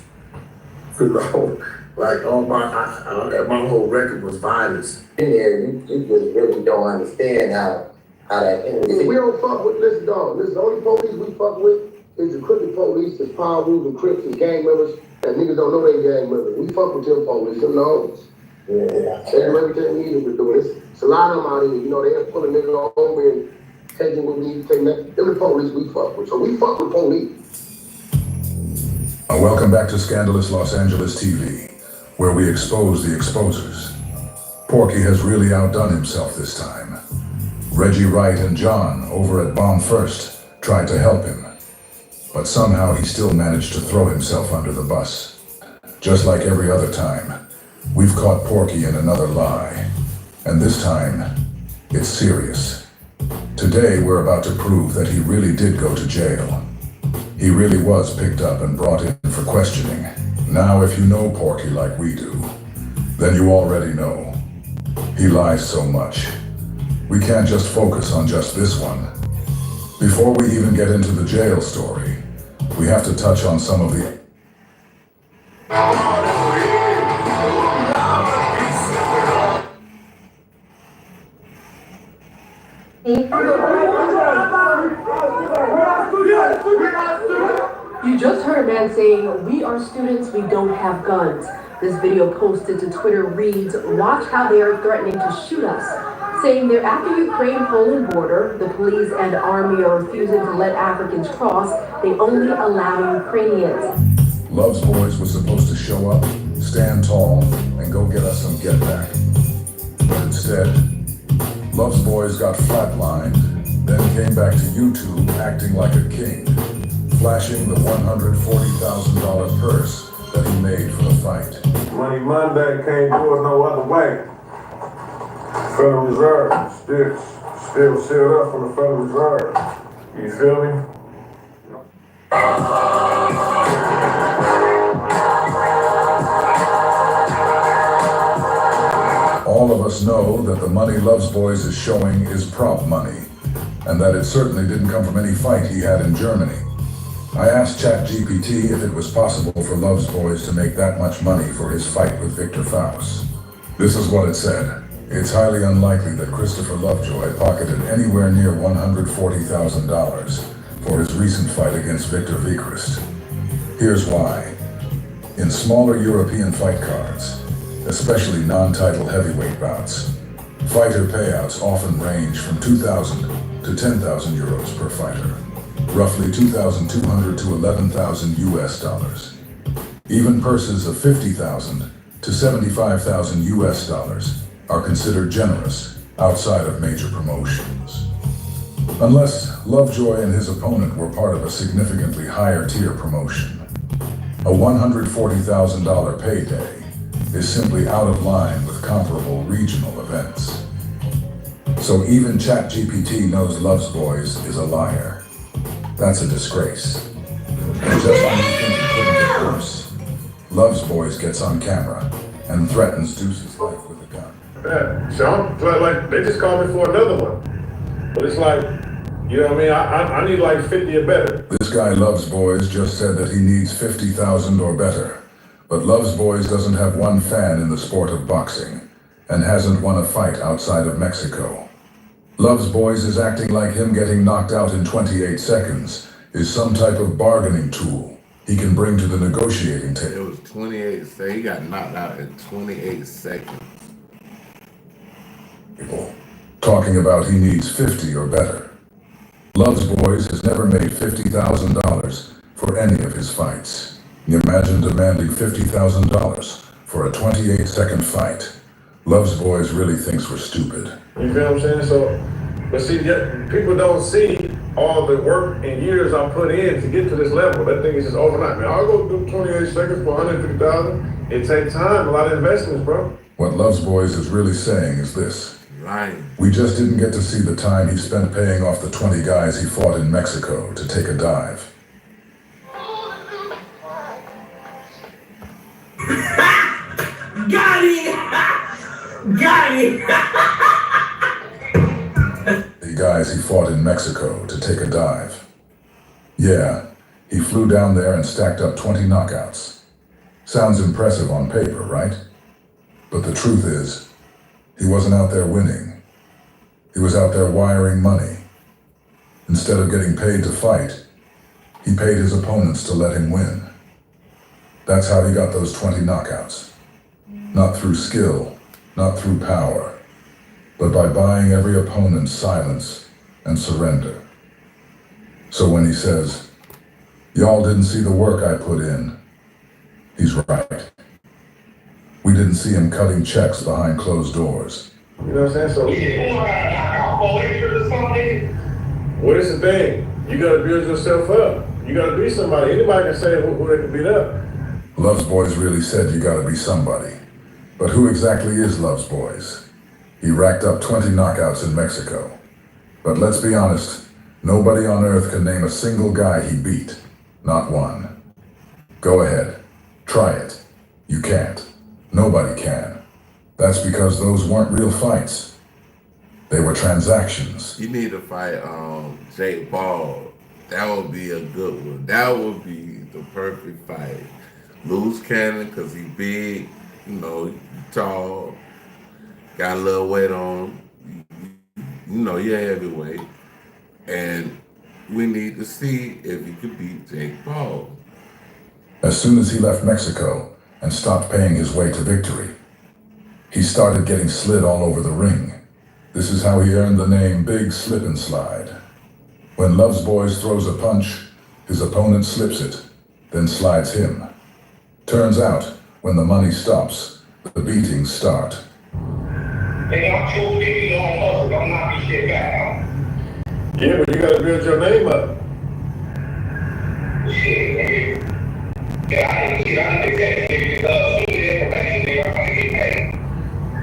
Like my whole record was violence. In there, you just really don't understand how that ends. We don't fuck with, listen, dog. Listen, the only police we fuck with is the crooked police, the power rules, the Crips, the gang members, and niggas don't know they gang members. We fuck with them police, them the hoes. Yeah. They do everything we need to do. It's a lot of them out here, you know, they'll pull a nigga over and take him what we need to take next. Them the police we fuck with. So we fuck with police. Welcome back to Scandalous Los Angeles TV, where we expose the exposers. Porky has really outdone himself this time. Reggie Wright and John over at Bomb First tried to help him, but somehow he still managed to throw himself under the bus. Just like every other time, we've caught Porky in another lie, and this time, it's serious. Today, we're about to prove that he really did go to jail. He really was picked up and brought in for questioning. Now, if you know Porky like we do, then you already know. He lies so much. We can't just focus on just this one. Before we even get into the jail story, we have to touch on some of the... You just heard a man saying, "We are students, we don't have guns." This video posted to Twitter reads, "Watch how they are threatening to shoot us," saying they're at the Ukraine-Poland border. The police and army are refusing to let Africans cross. They only allow Ukrainians. Love's Boys was supposed to show up, stand tall, and go get us some get back. But instead, Love's Boys got flatlined, then came back to YouTube acting like a king, flashing the $140,000 purse that he made for the fight. Money Monday can't do it no other way. Federal Reserve, still sealed up from the Federal Reserve. You feel me? All of us know that the money Love's Boys is showing is prop money, and that it certainly didn't come from any fight he had in Germany. I asked ChatGPT if it was possible for Love's Boys to make that much money for his fight with Victor Faust. This is what it said. It's highly unlikely that Christopher Lovejoy pocketed anywhere near $140,000 for his recent fight against Victor Vikrist. Here's why. In smaller European fight cards, especially non-title heavyweight bouts, fighter payouts often range from 2,000 to 10,000 euros per fighter, roughly 2,200 to 11,000 US dollars. Even purses of 50,000 to 75,000 US dollars are considered generous outside of major promotions. Unless Lovejoy and his opponent were part of a significantly higher tier promotion. A $140,000 payday is simply out of line with comparable regional events. So even ChatGPT knows Love's Boys is a liar. That's a disgrace. And just when you think it couldn't get worse, Love's Boys gets on camera and threatens Deuce's life with a gun. Yeah, Sean, like they just called me for another one. But it's like, you know what I mean? I need like 50 or better. This guy Love's Boys just said that he needs 50,000 or better. But Love's Boys doesn't have one fan in the sport of boxing and hasn't won a fight outside of Mexico. Love's Boys is acting like him getting knocked out in 28 seconds is some type of bargaining tool he can bring to the negotiating table. It was 28 seconds. He got knocked out in 28 seconds. Talking about he needs 50 or better. Love's Boys has never made $50,000 for any of his fights. Imagine demanding $50,000 for a 28-second fight. Love's Boys really thinks we're stupid. You feel what I'm saying? So, but see, people don't see all the work and years I put in to get to this level. That thing is just overnight. Man, I'll go do 28 seconds for 150,000. It takes time, a lot of investments, bro. What Love's Boys is really saying is this. Right. We just didn't get to see the time he spent paying off the 20 guys he fought in Mexico to take a dive. Got it! Got it! The guys he fought in Mexico to take a dive. Yeah, he flew down there and stacked up 20 knockouts. Sounds impressive on paper, right? But the truth is, he wasn't out there winning. He was out there wiring money. Instead of getting paid to fight, he paid his opponents to let him win. That's how he got those 20 knockouts. Not through skill, not through power, but by buying every opponent's silence and surrender. So when he says, "Y'all didn't see the work I put in," he's right. We didn't see him cutting checks behind closed doors. You know what I'm saying? So, what is the thing? You gotta build yourself up. You gotta be somebody. Anybody can say who they can beat up. Love's Boys really said you gotta be somebody. But who exactly is Love's Boys? He racked up 20 knockouts in Mexico. But let's be honest, nobody on earth can name a single guy he beat. Not one. Go ahead. Try it. You can't. Nobody can. That's because those weren't real fights. They were transactions. You need to fight Jake Paul. That would be a good one. That would be the perfect fight. Loose cannon, because he big, you know, tall, got a little weight on him. You know, you're heavyweight. And we need to see if he could beat Jake Paul. As soon as he left Mexico and stopped paying his way to victory, he started getting slid all over the ring. This is how he earned the name Big Slip and Slide. When Love's Boys throws a punch, his opponent slips it, then slides him. Turns out, when the money stops, the beatings start. Yeah, but you gotta build your name up.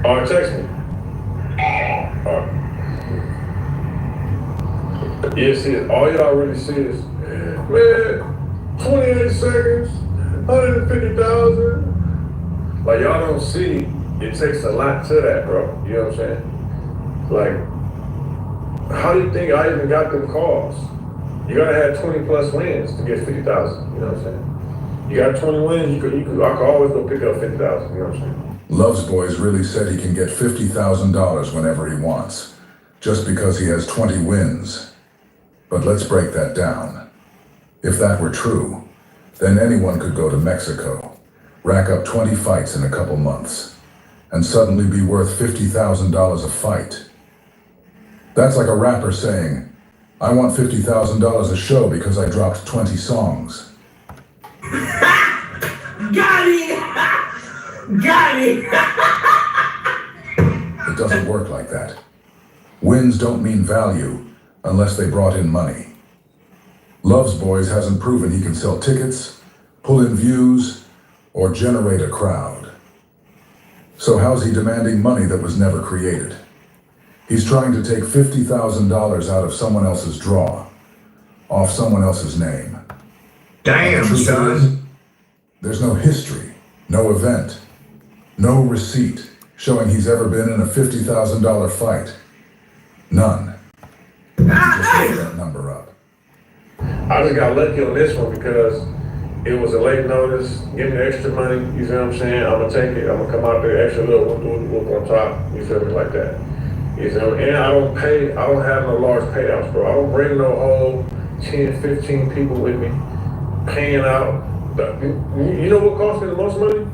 All right, text me. All right. Yeah, see, all y'all really see is, man, 28 seconds, 150,000. Like, y'all don't see, it takes a lot to that, bro. You know what I'm saying? Like, how do you think I even got them calls? You gotta have 20 plus wins to get 50,000. You know what I'm saying? You got 20 wins, I could always go pick up 50,000. You know what I'm saying? Love's Boys really said he can get $50,000 whenever he wants, just because he has 20 wins. But let's break that down. If that were true, then anyone could go to Mexico, rack up 20 fights in a couple months, and suddenly be worth $50,000 a fight. That's like a rapper saying, "I want $50,000 a show because I dropped 20 songs." Got it! Got it! It doesn't work like that. Wins don't mean value unless they brought in money. Love's Boys hasn't proven he can sell tickets, pull in views, or generate a crowd. So how's he demanding money that was never created? He's trying to take $50,000 out of someone else's draw, off someone else's name. Damn, son. There's no history, no event, no receipt showing he's ever been in a $50,000 fight. None. He just made that number up. I just got lucky on this one because it was a late notice. Give me extra money. You see what I'm saying? I'm gonna take it. I'm gonna come out there extra little whoop on top. You feel me? Like that. You know, and I don't have no large payouts, bro. I don't bring no whole 10, 15 people with me paying out. You know what cost me the most money?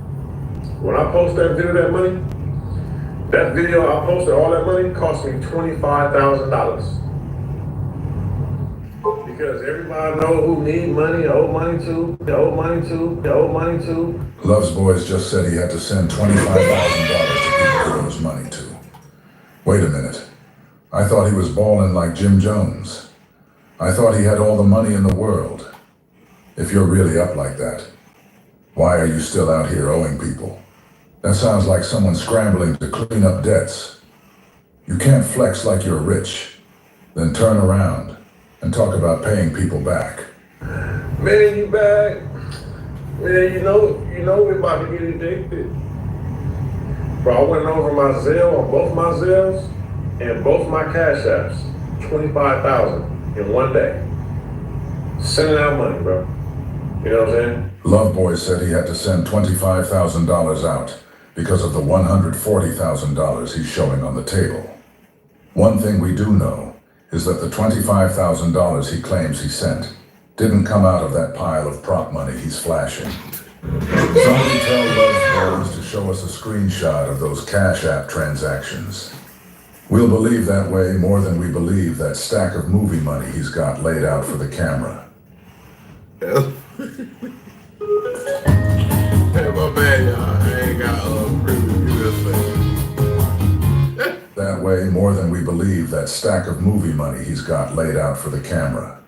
When I post that video I posted, all that money cost me $25,000. Because everybody know who need money, owe money to. Love's Boys just said he had to send $25,000 to people he owes money to. Wait a minute. I thought he was balling like Jim Jones. I thought he had all the money in the world. If you're really up like that, why are you still out here owing people? That sounds like someone scrambling to clean up debts. You can't flex like you're rich, then turn around and talk about paying people back. Man, you back. Man, you know we're about to get addicted. Bro, I went over my Zelle on both my Zelles and both my Cash Apps. 25,000 in one day. Sending out money, bro. You know what I'm saying? Love Boys said he had to send $25,000 out because of the $140,000 he's showing on the table. One thing we do know is that the $25,000 he claims he sent didn't come out of that pile of prop money he's flashing. Somebody tell Love's Boys to show us a screenshot of those Cash App transactions. We'll believe that way more than we believe that stack of movie money he's got laid out for the camera. Hey, my bad, y'all. I ain't got That way more than we believe that stack of movie money he's got laid out for the camera.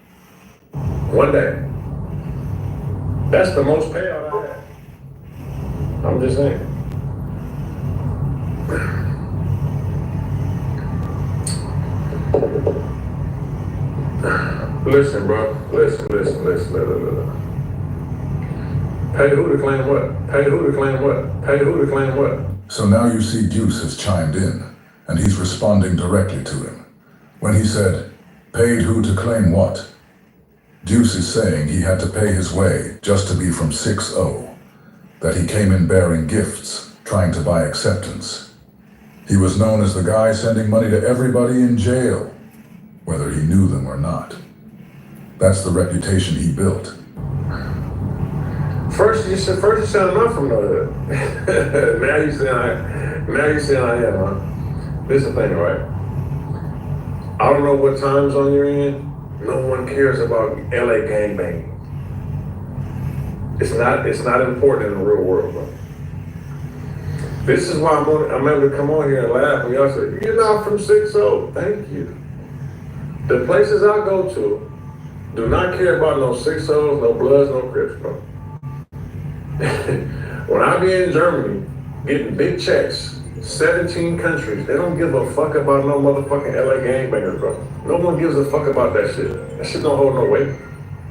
One day. That's the most payout I had. I'm just saying. Listen, bro. Listen. Pay who to claim what? Pay who to claim what? Pay who to claim what? So now you see Deuce has chimed in, and he's responding directly to him. When he said, paid who to claim what? Deuce is saying he had to pay his way just to be from 6-0, that he came in bearing gifts, trying to buy acceptance. He was known as the guy sending money to everybody in jail, whether he knew them or not. That's the reputation he built. First you said I'm from the hood. now you saying I am, huh? This is the thing, right? I don't know what time zone you're in. No one cares about LA gangbanging. It's not important in the real world, bro. This is why I'm able to come on here and laugh when y'all say, you're not from 6-0. Thank you. The places I go to do not care about no 6-0s, no Bloods, no Crips, bro. When I be in Germany, getting big checks, 17 countries, they don't give a fuck about no motherfucking LA gangbangers, bro. No one gives a fuck about that shit. That shit don't hold no weight.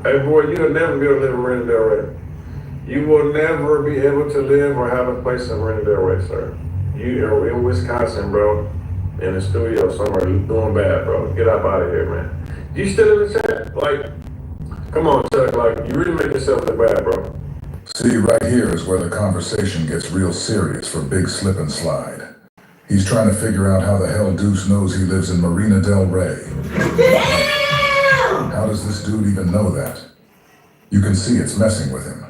Hey boy, you'll never be able to live in Marina Del Rey. You will never be able to live or have a place in Marina Del Rey, sir. You are in Wisconsin, bro, in the studio somewhere, you doing bad, bro. Get up out of here, man. You still in the chat? Like, come on, Chuck, like, you really make yourself look bad, bro. See, right here is where the conversation gets real serious for Big Slip and Slide. He's trying to figure out how the hell Deuce knows he lives in Marina Del Rey. How does this dude even know that? You can see it's messing with him.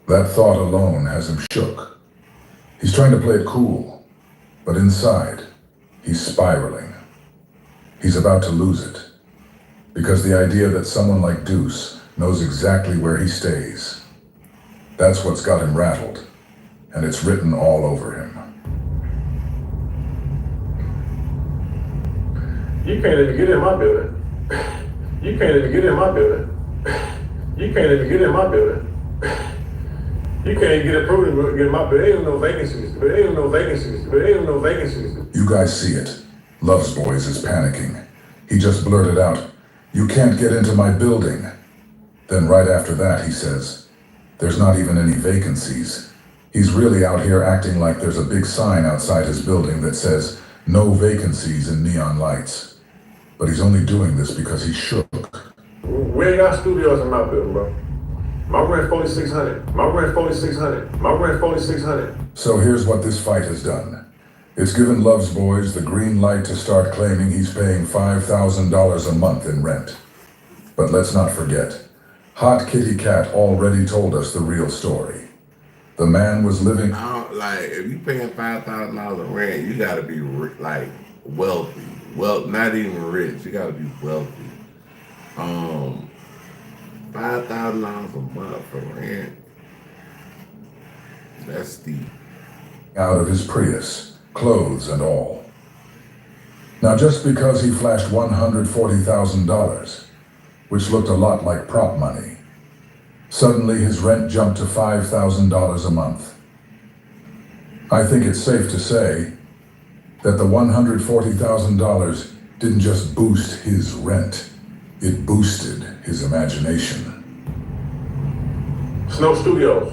That thought alone has him shook. He's trying to play it cool, but inside, he's spiraling. He's about to lose it. Because the idea that someone like Deuce knows exactly where he stays, that's what's got him rattled, and it's written all over him. You can't even get in my building. You can't even get in my building. You can't even get in my building. You can't get approved to get in my building. There ain't no vacancies. There ain't no vacancies. There ain't no vacancies. You guys see it. Love's Boys is panicking. He just blurted out, "You can't get into my building." Then right after that, he says, "There's not even any vacancies." He's really out here acting like there's a big sign outside his building that says, "No vacancies" in neon lights. But he's only doing this because he's shook. We ain't got studios in my building, bro. My rent $4,600. My rent $4,600. My rent $4,600. So here's what this fight has done. It's given Love's Boys the green light to start claiming he's paying $5,000 a month in rent. But let's not forget, Hot Kitty Cat already told us the real story. The man was living... Like, if you paying $5,000 in rent, you gotta be like wealthy. Well, not even rich. You gotta be wealthy. $5,000 a month for rent. That's steep. Out of his Prius, clothes and all. Now, just because he flashed $140,000, which looked a lot like prop money, suddenly his rent jumped to $5,000 a month. I think it's safe to say that the $140,000 didn't just boost his rent, it boosted his imagination. Snow Studios.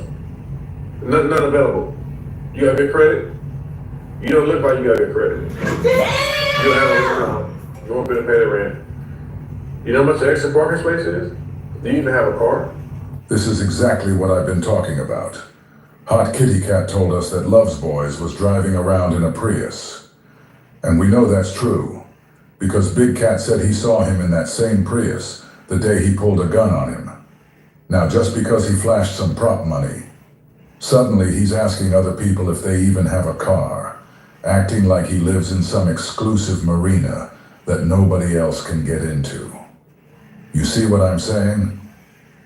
None available. You got good credit? You don't look like you got good credit. You don't have a restaurant. You won't be able to pay the rent. You know how much the extra parking space is? Do you even have a car? This is exactly what I've been talking about. Hot Kitty Cat told us that Love's Boys was driving around in a Prius. And we know that's true, because Big Cat said he saw him in that same Prius the day he pulled a gun on him. Now, just because he flashed some prop money Suddenly, he's asking other people if they even have a car, acting like he lives in some exclusive marina that nobody else can get into. You see what I'm saying?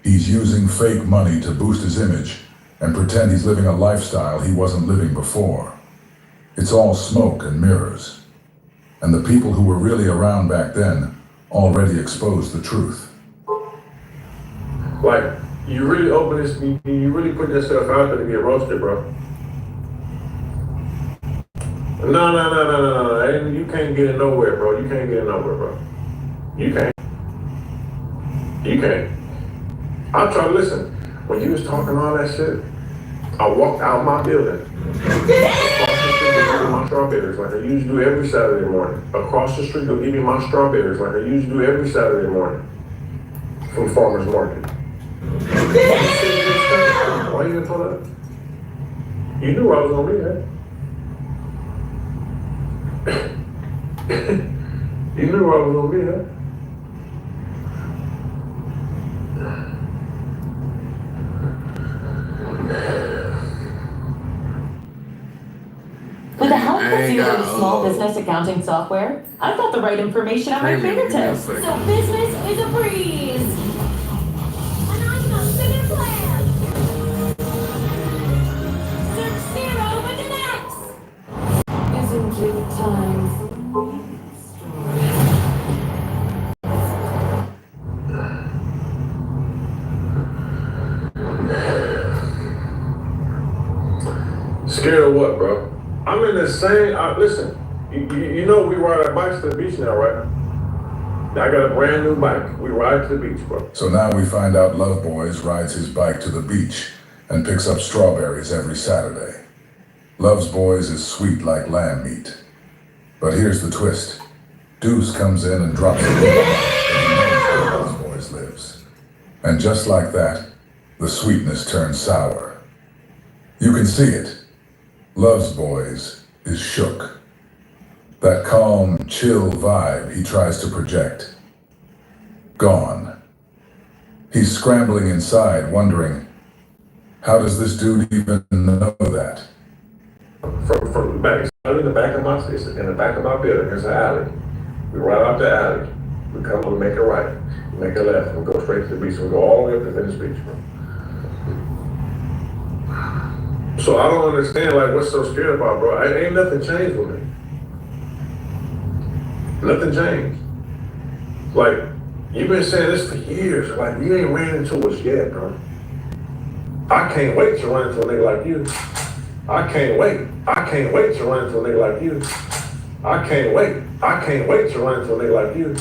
He's using fake money to boost his image and pretend he's living a lifestyle he wasn't living before. It's all smoke and mirrors. And the people who were really around back then already exposed the truth. Like, you really open this, you really put yourself out there to get roasted, bro. No. You can't get it nowhere, bro. You can't get it nowhere, bro. You can't. I try to listen. When you was talking all that shit, I walked out my building. Across the street, to give me my strawberries like I usually do every Saturday morning. Across the street, to give me my strawberries like I usually do every Saturday morning. From farmer's market. Why you didn't pull up? You knew I was gonna be there. You knew I was gonna be there. With the help of your small business accounting software, I've got the right information at my fingertips. So business is a breeze. And I'm not spinning plan. Search zero with an X. Isn't it time for Scared of what, bro? I'm in the same, listen, you know we ride our bikes to the beach now, right? I got a brand new bike. We ride to the beach, bro. So now we find out Love Boys rides his bike to the beach and picks up strawberries every Saturday. Love's Boys is sweet like lamb meat. But here's the twist. Deuce comes in and drops it and he knows where Love's Boys lives. And just like that, the sweetness turns sour. You can see it. Love's Boys is shook. That calm, chill vibe he tries to project. Gone. He's scrambling inside, wondering, how does this dude even know that? From the back, in the back of my building, there's an alley. We ride out the alley. We come and make a right, make a left, and we go straight to the beach. We go all the way up to Venice Beach, bro. So I don't understand, like, what's so scared about, bro? Ain't nothing changed with me. Nothing changed. Like, you've been saying this for years. Like, you ain't ran into us yet, bro. I can't wait to run into a nigga like you. I can't wait to run into a nigga like you. I can't wait to run into a nigga like you.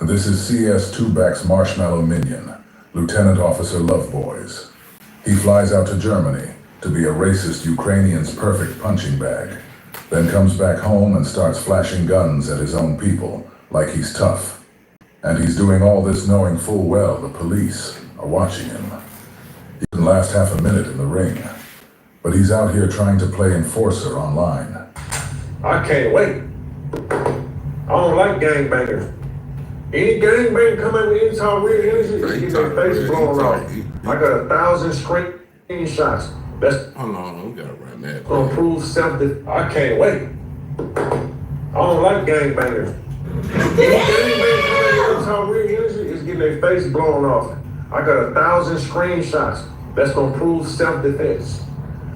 This is CS Tuback's marshmallow minion, Lieutenant Officer Love Boys. He flies out to Germany to be a racist Ukrainian's perfect punching bag, then comes back home and starts flashing guns at his own people like he's tough. And he's doing all this knowing full well the police are watching him. He can last half a minute in the ring, but he's out here trying to play enforcer online. I can't wait. I don't like gangbangers. Any gangbanger come at me anytime weird energy, get their face blown off. I got 1,000 screenshots. That's hold on, we gotta run that. Gonna prove something. I can't wait. I don't like gangbangers. Any gangbanger come at me anytime weird energy is getting their face blown off. I got 1,000 screenshots. That's gonna prove self-defense.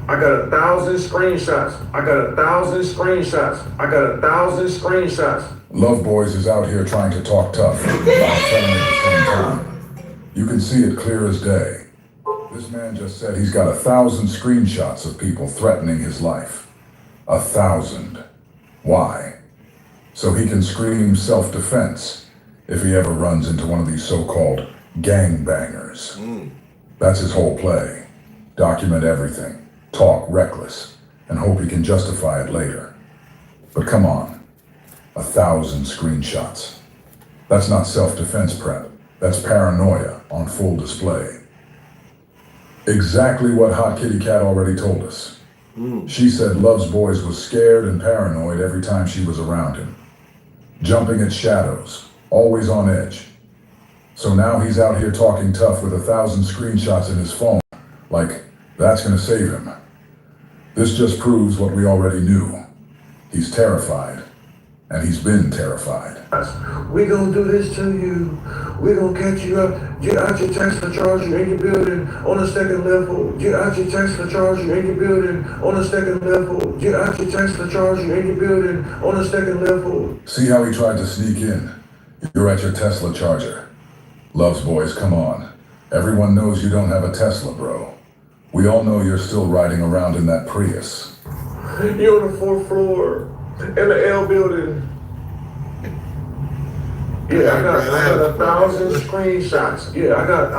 I got 1,000 screenshots. I got 1,000 screenshots. I got 1,000 screenshots. Love Boys is out here trying to talk tough while telling at the same time. You can see it clear as day. This man just said he's got 1,000 screenshots of people threatening his life. 1,000. Why? So he can scream self-defense if he ever runs into one of these so-called gangbangers. That's his whole play. Document everything, talk reckless, and hope he can justify it later. But come on, 1,000 screenshots. That's not self-defense prep. That's paranoia on full display. Exactly what Hot Kitty Cat already told us. She said Love's Boys was scared and paranoid every time she was around him. Jumping at shadows, always on edge. So now he's out here talking tough with 1,000 screenshots in his phone, like That's gonna save him. This just proves what we already knew. He's terrified, and he's been terrified. We gonna do this to you. We gonna catch you up. Get out your Tesla charger in your building on the second level. Get out your Tesla charger in your building on the second level. Get out your Tesla charger in your building on the second level. See how he tried to sneak in? You're at your Tesla charger. Loves boys, come on. Everyone knows you don't have a Tesla, bro. We all know you're still riding around in that Prius. You're on the 4th floor in the L building. Yeah, I got 1,000 screenshots. Yeah, I got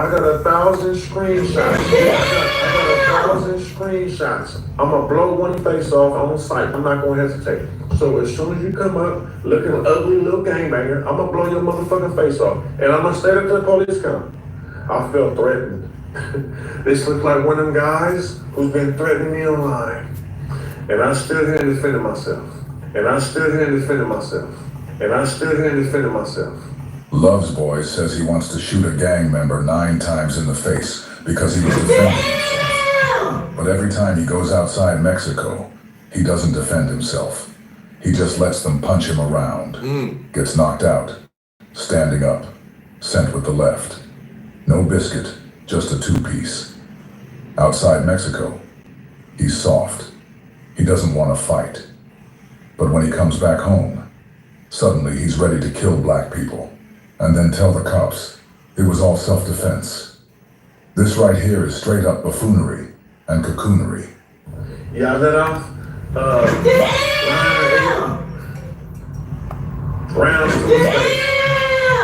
1,000 screenshots. Yeah, I got 1,000 screenshots. I'm gonna blow one face off on sight. I'm not gonna hesitate. So as soon as you come up looking ugly little gangbanger, I'm gonna blow your motherfucking face off. And I'm gonna stay there till the police come. I feel threatened. This looks like one of them guys who's been threatening me online. And I stood here and defended myself. And I stood here and defended myself. And I stood here and defended myself. Loves Boy says he wants to shoot a gang member 9 times in the face because he was defending himself. But every time he goes outside Mexico, he doesn't defend himself. He just lets them punch him around. Gets knocked out, standing up, sent with the left. No biscuit, just a 2-piece. Outside Mexico, he's soft. He doesn't want to fight. But when he comes back home, suddenly he's ready to kill black people and then tell the cops it was all self-defense. This right here is straight up buffoonery and cocoonery. Yeah, I let off rounds to his face.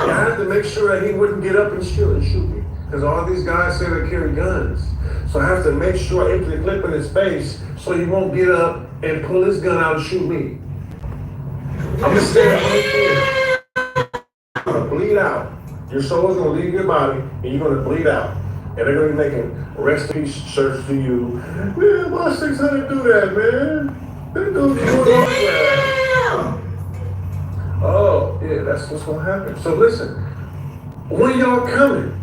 Yeah, I had to make sure that he wouldn't get up and shoot me. Because all these guys say they carry guns. So I have to make sure I empty the clip in his face so he won't get up and pull his gun out and shoot me. I'm gonna stay right here. You're gonna bleed out. Your soul's gonna leave your body and you're gonna bleed out. And they're gonna be making rest in peace shirts to you. Man, why 600 do that, man? They do that. Oh, yeah, that's what's gonna happen. So listen, when y'all coming?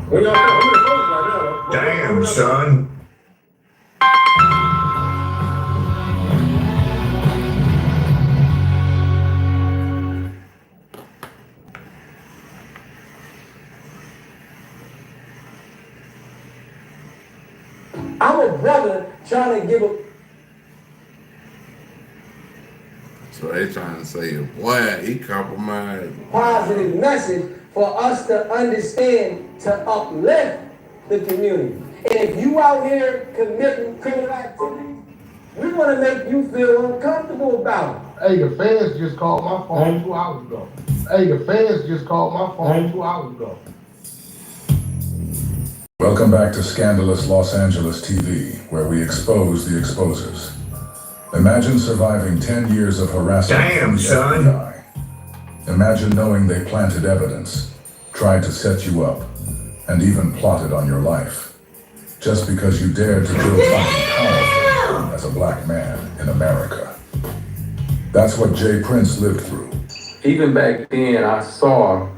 When y'all coming? I'm gonna focus right now. Damn, son. I'm a brother trying to give a... So they trying to say, boy, he compromised. Positive message for us to understand, to uplift the community. And if you out here committing criminal activities, we want to make you feel uncomfortable about it. Hey, the feds just called my phone 2 hours ago. Hey, the feds just called my phone 2 hours ago. Welcome back to Scandalous Los Angeles TV, where we expose the exposers. Imagine surviving 10 years of harassment from the FBI. Imagine knowing they planted evidence, tried to set you up, and even plotted on your life. Just because you dared to build something powerful as a black man in America. That's what Jay Prince lived through. Even back then, I saw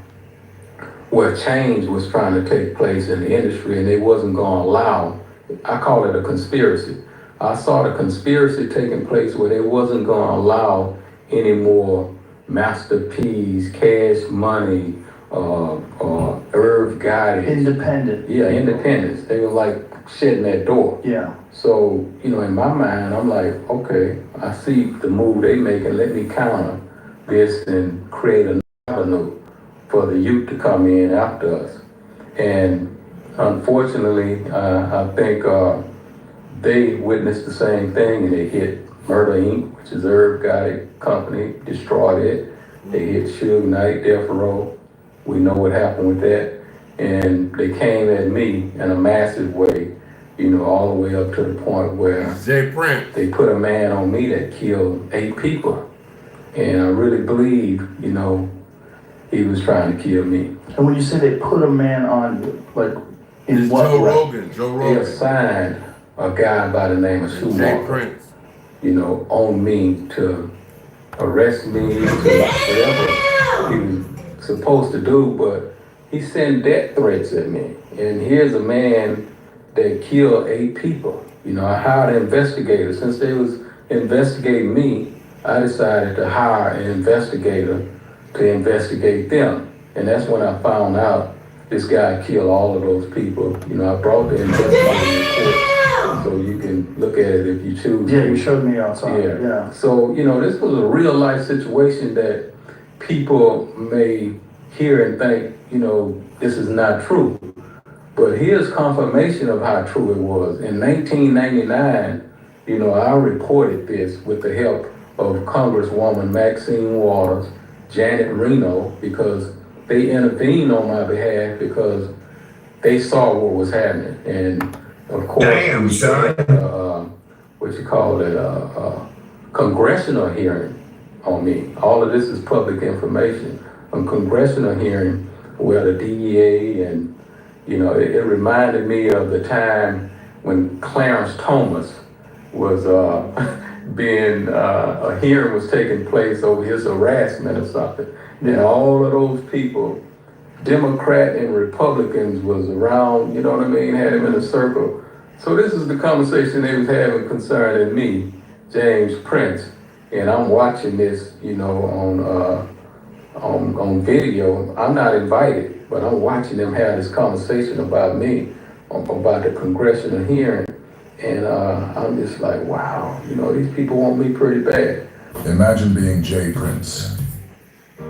where change was trying to take place in the industry and they wasn't going to allow, I call it a conspiracy. I saw the conspiracy taking place where they wasn't going to allow any more Master P's, Cash Money, Irv Gotti. Independent. Yeah, independence. They were like shutting that door. Yeah. So, you know, in my mind, I'm like, okay, I see the move they making. Let me counter this and create an avenue for the youth to come in after us. And unfortunately, I think they witnessed the same thing and they hit Murder Inc., which is Irv Gotti company, destroyed it. They hit Suge Knight, Death Row. We know what happened with that. And they came at me in a massive way, you know, all the way up to the point where Jay Prince. They put a man on me that killed 8 people. And I really believe, you know, he was trying to kill me. And when you say they put a man on you, like, in It's what Joe way? Rogan. They assigned a guy by the name of Jay Schumacher, Prince. you know, on me to arrest me, to whatever he was supposed to do, but he sent death threats at me. And here's a man that killed 8 people. You know, I hired an investigator. Since they was investigating me, I decided to hire an investigator to investigate them. And that's when I found out this guy killed all of those people. You know, I brought the investigating report so you can look at it if you choose. Yeah, you showed me outside. Yeah. So, you know, this was a real life situation that people may hear and think, you know, this is not true. But here's confirmation of how true it was. In 1999, you know, I reported this with the help of Congresswoman Maxine Waters, Janet Reno, because they intervened on my behalf because they saw what was happening. And of course, damn, son. What you call it, congressional hearing on me. All of this is public information. A congressional hearing where the DEA and, you know, it reminded me of the time when Clarence Thomas was being, a hearing was taking place over his harassment or something. And all of those people, Democrat and Republicans, was around, you know what I mean, had him in a circle. So this is the conversation they was having concerning me, James Prince. And I'm watching this, you know, on video. I'm not invited, but I'm watching them have this conversation about me, about the congressional hearing. And I'm just like, wow, you know, these people want me pretty bad. Imagine being Jay Prince.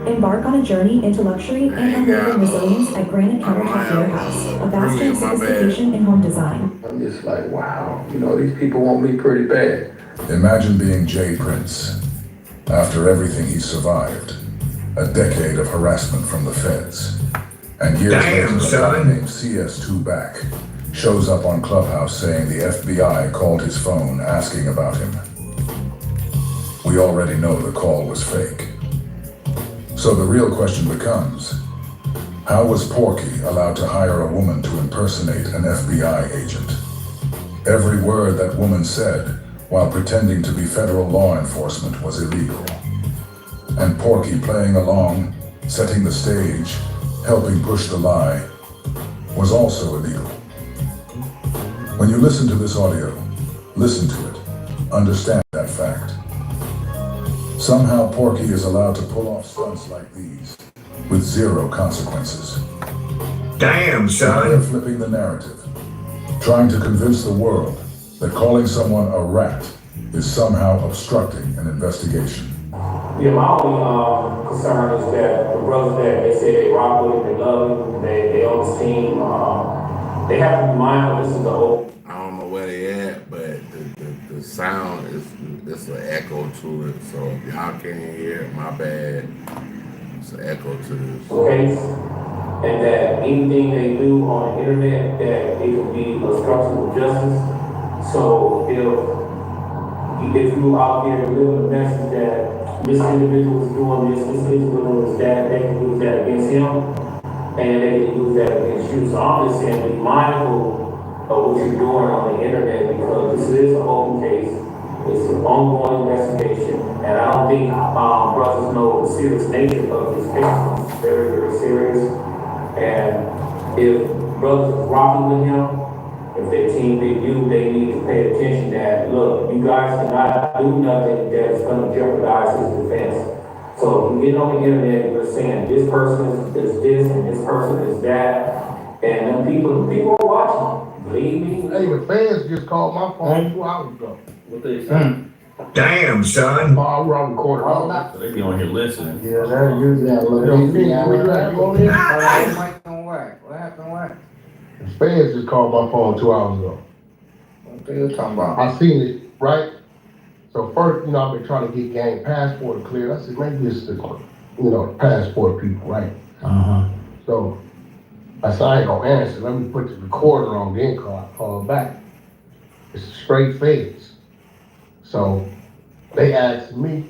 Embark on a journey into luxury and unlimited resilience at Granite Countertop Warehouse, a vascular sophistication in home design. I'm just like, wow, you know, these people want me pretty bad. Imagine being Jay Prince. After everything he survived, a decade of harassment from the feds, and years later, a guy named CS2 Back shows up on Clubhouse saying the FBI called his phone asking about him. We already know the call was fake. So the real question becomes, how was Porky allowed to hire a woman to impersonate an FBI agent? Every word that woman said while pretending to be federal law enforcement was illegal. And Porky playing along, setting the stage, helping push the lie, was also illegal. When you listen to this audio, listen to it, understand that fact. Somehow Porky is allowed to pull off stunts like these with zero consequences. Damn, son. They're flipping the narrative, trying to convince the world that calling someone a rat is somehow obstructing an investigation. Yeah, my only concern is that the brothers that they say they rock with, they love him, they on this team, they have to be mindful this is the old. I don't know where they at, but the sound is an echo to it. So if y'all can't hear it, my bad. It's an echo to this case, and that anything they do on the internet, that it can be obstruction of justice. So if you out here delivering a message that this individual is doing this individual is that, they can use that against him, and they can use that against you. So I'm just saying, be mindful of what you're doing on the internet, because this is an open case. It's an ongoing investigation, and I don't think brothers know the serious nature of this case. It's very, very serious. And if brothers is rocking with him, if their team did you, they need to pay attention that, look, you guys cannot do nothing that's going to jeopardize his defense. So you get on the internet, you're saying this person is this and this person is that, and then people are watching. Believe me. Hey, the fans just called my phone 2 hours ago. What they say? Damn, son. We're on recording. So they be on here listening. Yeah, they're usually a little You on here? What happened? What? The fans just called my phone 2 hours ago. What are you talking about? I seen it, right? So first, I've been trying to get gang passport cleared. I said, maybe it's the, passport people, right? So I said, I ain't gonna answer. Let me put the recorder on, then call back. It's straight feds. So they asked me,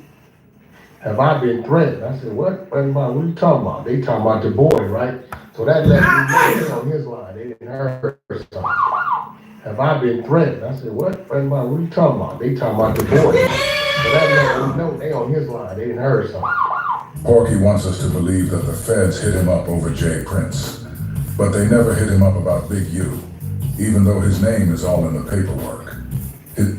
have I been threatened? I said, what? What are you talking about? They talking about the boy, right? So that let me know they on his line. They didn't hear something. Have I been threatened? I said, what? What are you talking about? They talking about the boy. So that let me know they on his line. They didn't hear something. Porky wants us to believe that the feds hit him up over Jay Prince, but they never hit him up about Big U. even though his name is all in the paperwork. His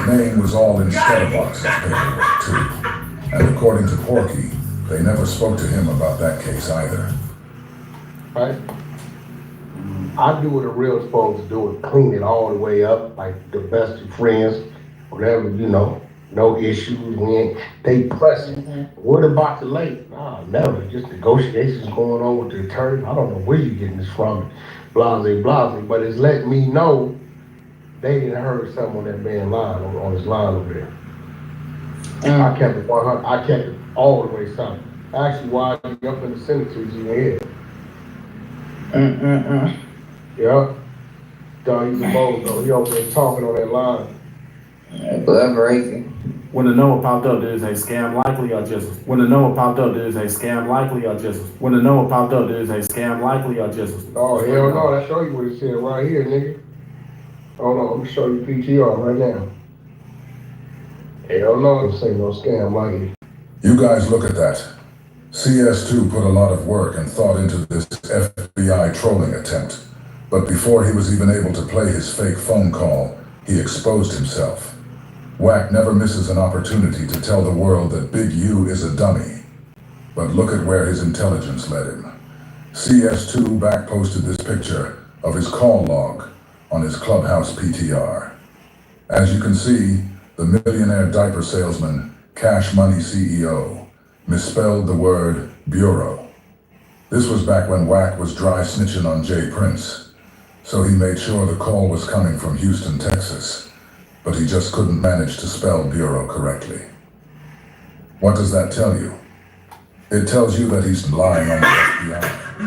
name was all in Scatterbox's paperwork, too. And according to Porky, they never spoke to him about that case either. Right? I do what a real supposed to do it, clean it all the way up, like the best of friends, whatever, you know, no issues. They pressing. What about the late? Nah, never. Just negotiations going on with the attorney. I don't know where you getting this from, blase, but it's letting me know they didn't heard something on that man line, on his line over there. I kept it 100. I kept it all the way something. Actually, while you up in the cemetery, you here. Yeah. Dog, he's a bozo. He over there talking on that line. Collaboration. When the Noah popped up, there's a scam likely or just. When the Noah popped up, there's a scam likely or just. When the Noah popped up, there's a scam likely or just. Oh, hell no. I'll show you what it said right here, nigga. Hold on, I'm gonna show you PTR right now. Hell no, this ain't no scam likely. You guys look at that. CS2 put a lot of work and thought into this FBI trolling attempt. But before he was even able to play his fake phone call, he exposed himself. Wack never misses an opportunity to tell the world that Big U is a dummy. But look at where his intelligence led him. CS2 backposted this picture of his call log on his Clubhouse PTR. As you can see, the millionaire diaper salesman, Cash Money CEO, misspelled the word bureau. This was back when Wack was dry snitching on Jay Prince, so he made sure the call was coming from Houston, Texas, but he just couldn't manage to spell bureau correctly. What does that tell you? It tells you that he's lying on the FBI.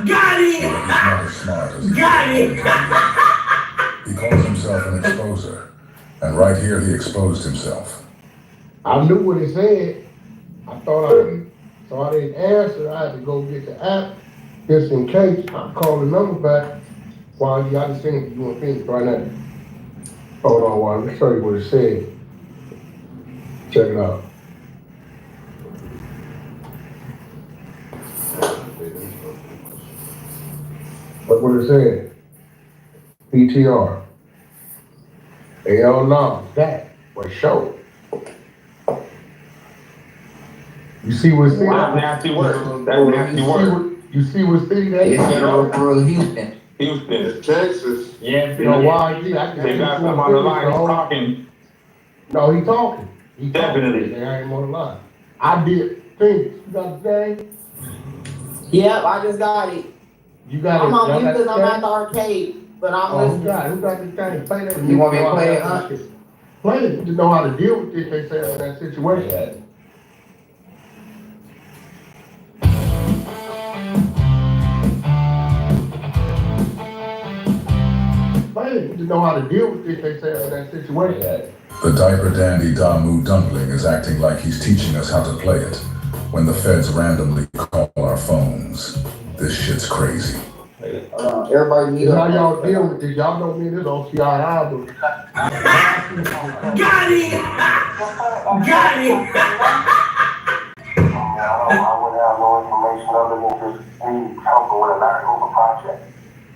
Got it! And that he's not as smart as he Got it! He calls himself an exposer, and right here he exposed himself. I knew what it said. I thought I did. So I didn't answer. I had to go get the app just in case. I called the number back while you got to send it to you in Phoenix right now. Hold on, while let me show you what it said. Check it out. Look what it said. PTR. Hell no, that was show. You see what city? Wow, nasty work. That's nasty work. You see what city that is? It's Houston. Houston. Texas. Yeah, You know why? Yeah, they got some on the line. He's talking. No, he talking. He Definitely. Talking. I ain't on the line. I did Phoenix. You got the thing? Yep, I just got it. You got I'm it. on mute because I'm at the arcade, but I'm listening. Who got the thing? Play that. You want me to play it, huh? Play it. You know how to deal with it, they say, in that situation. You know how to deal with it, they say, in that situation. The diaper dandy Damu Dumpling is acting like he's teaching us how to play it, when the feds randomly call our phones. This shit's crazy. Everybody need how y'all deal with this. Y'all don't need this on CII, but... Got it! Got it! I wouldn't have no information other than just me helping with a Larry Hoover project.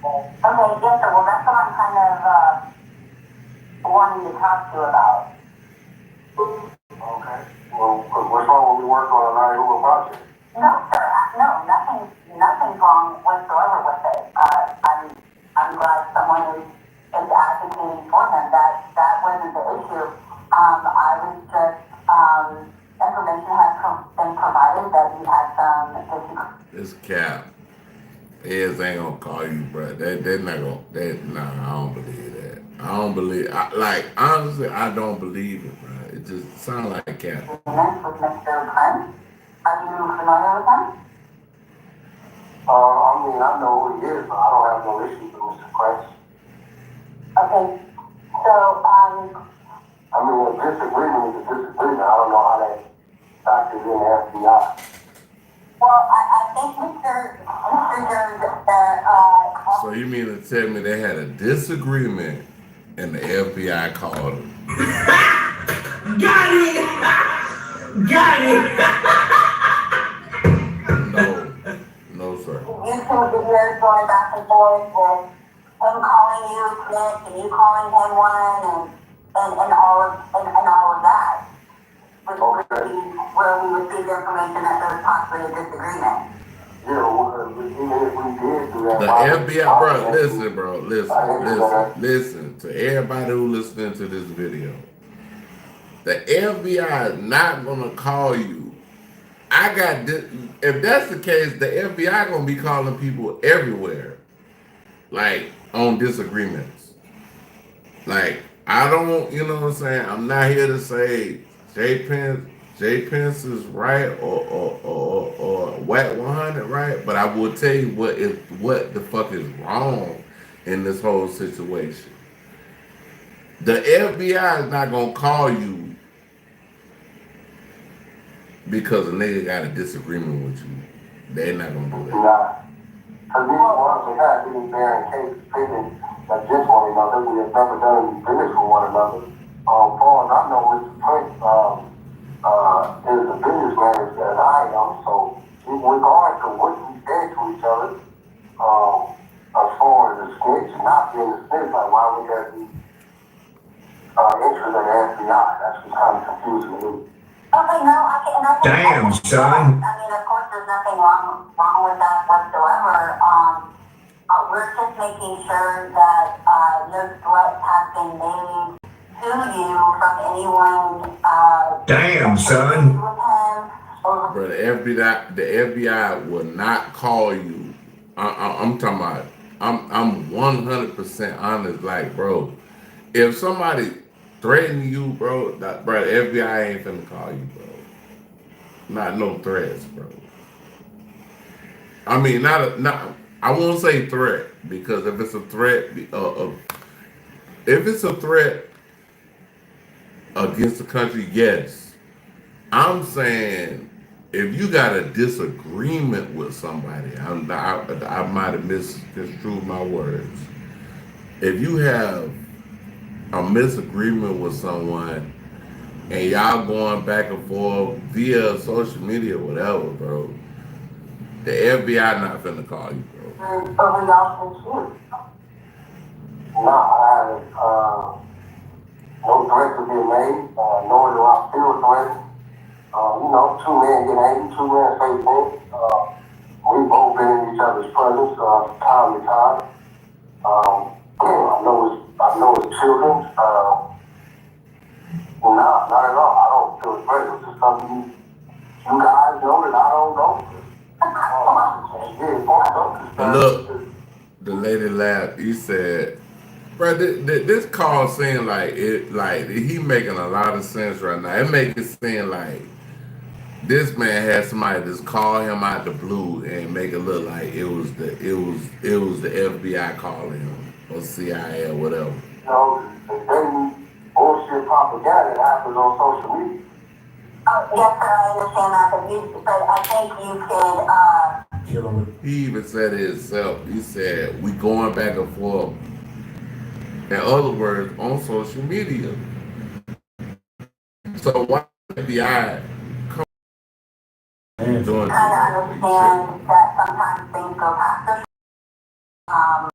Okay, yes, sir. Well, that's what I'm kind of wanting to talk to you about. Okay. Well, what's wrong when we work on a Larry Hoover project? No, sir. No, nothing's wrong whatsoever with it. I'm glad someone is advocating for him. That wasn't the issue. I was just information has been provided that he had some issues. This cap. Feds ain't gonna call you, bro. They're not gonna. Nah, I don't believe that. I don't believe. Honestly, I don't believe it, bro. It just sounds like a cap. With Mr. Prince, are you familiar with him? I mean, I know who he is, but I don't have no issues with Mr. Prince. Okay, so I mean, a disagreement is a disagreement. I don't know how that factors in the FBI. Well, I think Mr. Jones, So you mean to tell me they had a disagreement and the FBI called him? Got it! Got it! No, sir. YouTube videos going going back and forth with him calling you a snitch and you calling him one and all of that. Where we received information that there was possibly a disagreement. The FBI, bro, listen to everybody who listening to this video. The FBI is not gonna call you. If that's the case, the FBI gonna be calling people everywhere, like on disagreements. Like I don't, you know what I'm saying? I'm not here to say Jay Pence is right or Whack 100 right, but I will tell you what the fuck is wrong in this whole situation. The FBI is not gonna call you because a nigga got a disagreement with you. They're not gonna do that. Because these ones we had didn't bear in case opinions against one another. We have never done any business with one another. Far as I know, Mr. Prince is a businessman as I am. So, in regard to what we said to each other, as far as the snitch and not being a snitch, like why would there be interest in the FBI? That's just kind of confusing to me. Okay, no, I can. Damn, son. I mean, of course, there's nothing wrong with that whatsoever. We're just making sure that no threats have been made to you from anyone. Damn, son. Bro, the FBI will not call you. I'm talking about. I'm 100% honest. Like, bro, if somebody threaten you, bro, the FBI ain't finna call you, bro. Not no threats, bro. I mean, I won't say threat because if it's a threat, if it's a threat against the country, yes. I'm saying if you got a disagreement with somebody, I might have misconstrued my words. If you have a misagreement with someone and y'all going back and forth via social media or whatever, bro, the FBI not finna call you, bro. No, I haven't. No threats have been made, nor do I feel threatened. You know, two men get angry, two men say things. We've both been in each other's presence time to time. I know it's children. Not at all. I don't feel threatened. It's just something you guys know that I don't know. And look, the lady laughed. He said, bro, this call seemed like he making a lot of sense right now. It makes it seem like this man had somebody just call him out the blue and make it look like it was the FBI calling him or CIA or whatever. You know, the daily bullshit propaganda that happens on social media. Yes, sir, I understand that, but I think you could. He even said it himself. He said, we going back and forth. In other words, on social media. So why the FBI come doing I understand that sometimes things go past us. I'm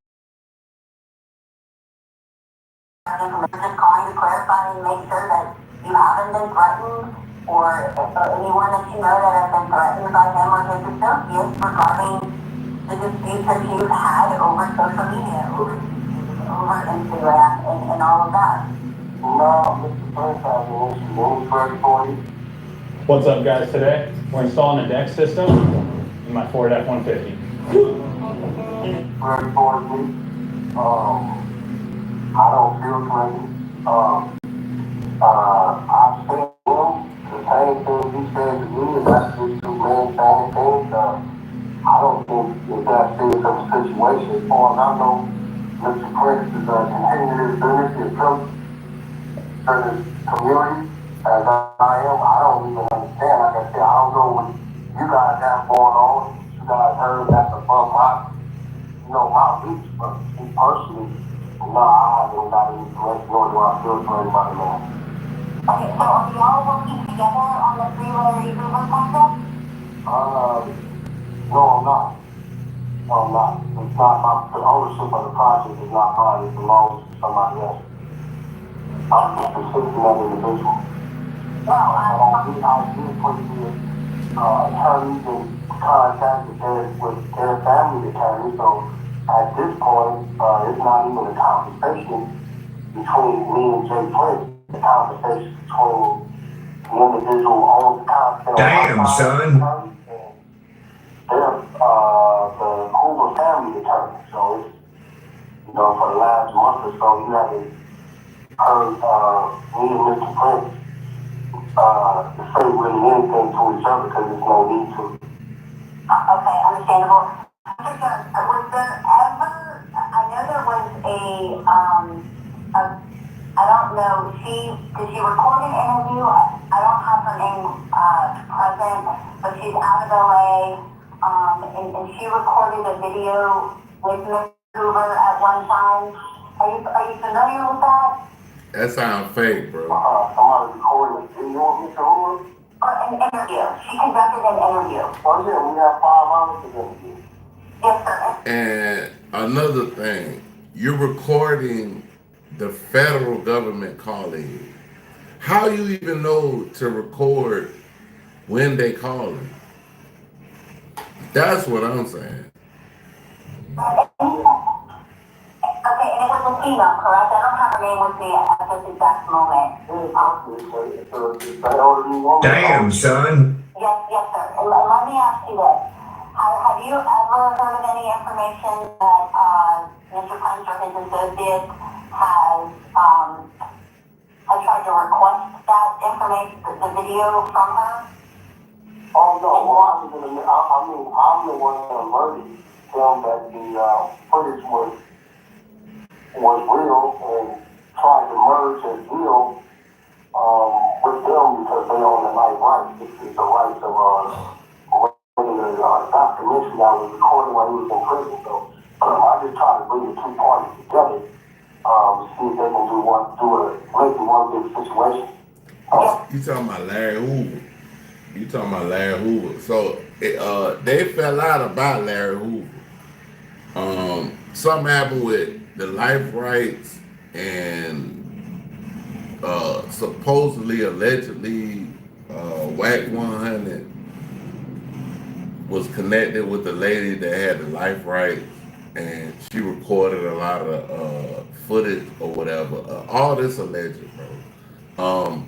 just calling to clarify and make sure that you haven't been threatened or anyone that you know that has been threatened by him or his associates regarding the disputes that you've had over social media, over Instagram and all of that. No, Mr. Prince, I have no threat for you. What's up, guys? Today, we're installing a DEX system in my Ford F-150. Threat for me. I don't feel threatened. I've seen him, the same thing he said to me, and that's just two men saying things. I don't think if that's in some situation, as far as I know, Mr. Prince is continuing his business, his approach to this community, as I am. I don't even understand. Like I said, I don't know what you guys have going on. You guys heard that's above my reach, but me personally, no, I haven't got any threats, nor do I feel threatened by the man. Okay, so are y'all working together on the freeway improvement project? No, I'm not. not. It's not my, the ownership of the project is not mine. It belongs to somebody else. I'm just assisting that individual. But I did put the attorneys in contact with their family attorney. So at this point, it's not even a conversation between me and Jay Prince. The conversation between the individual who owns the content. Damn, son. They're the Hoover family attorney. So it's, you know, for the last month or so, you haven't heard me and Mr. Prince to say really anything to each other because there's no need to. Okay, understandable. Was there ever, I know there was I don't know, did she record an interview? I don't have her name present, but she's out of LA, and she recorded a video with Ms. Hoover at one time. Are you familiar with that? That sounds fake, bro. Somebody recorded a video of Mr. Hoover? Or an interview. She conducted an interview. Oh yeah, we have 5 hours of interview. Yes, sir. And another thing, you're recording the federal government calling. How you even know to record when they calling? That's what I'm saying. Okay, and it was a female, correct? I don't have her name with me at this exact moment. Damn, son. Yes, sir. And let me ask you this. Have you ever heard of any information that Mr. Prince or his associates has tried to request that information, the video from her? Oh no, well I'm the one that alerted them that the footage was real and tried to merge as real with them because they own the right rights. It's the rights of regular documentary that was recorded while he was in prison. So I just try to bring the two parties together to see if they can make it one big situation. You talking about Larry Hoover. So they fell out about Larry Hoover. Something happened with the life rights and supposedly, allegedly, WAC 100 was connected with the lady that had the life rights, and she recorded a lot of footage or whatever. All this alleged, bro,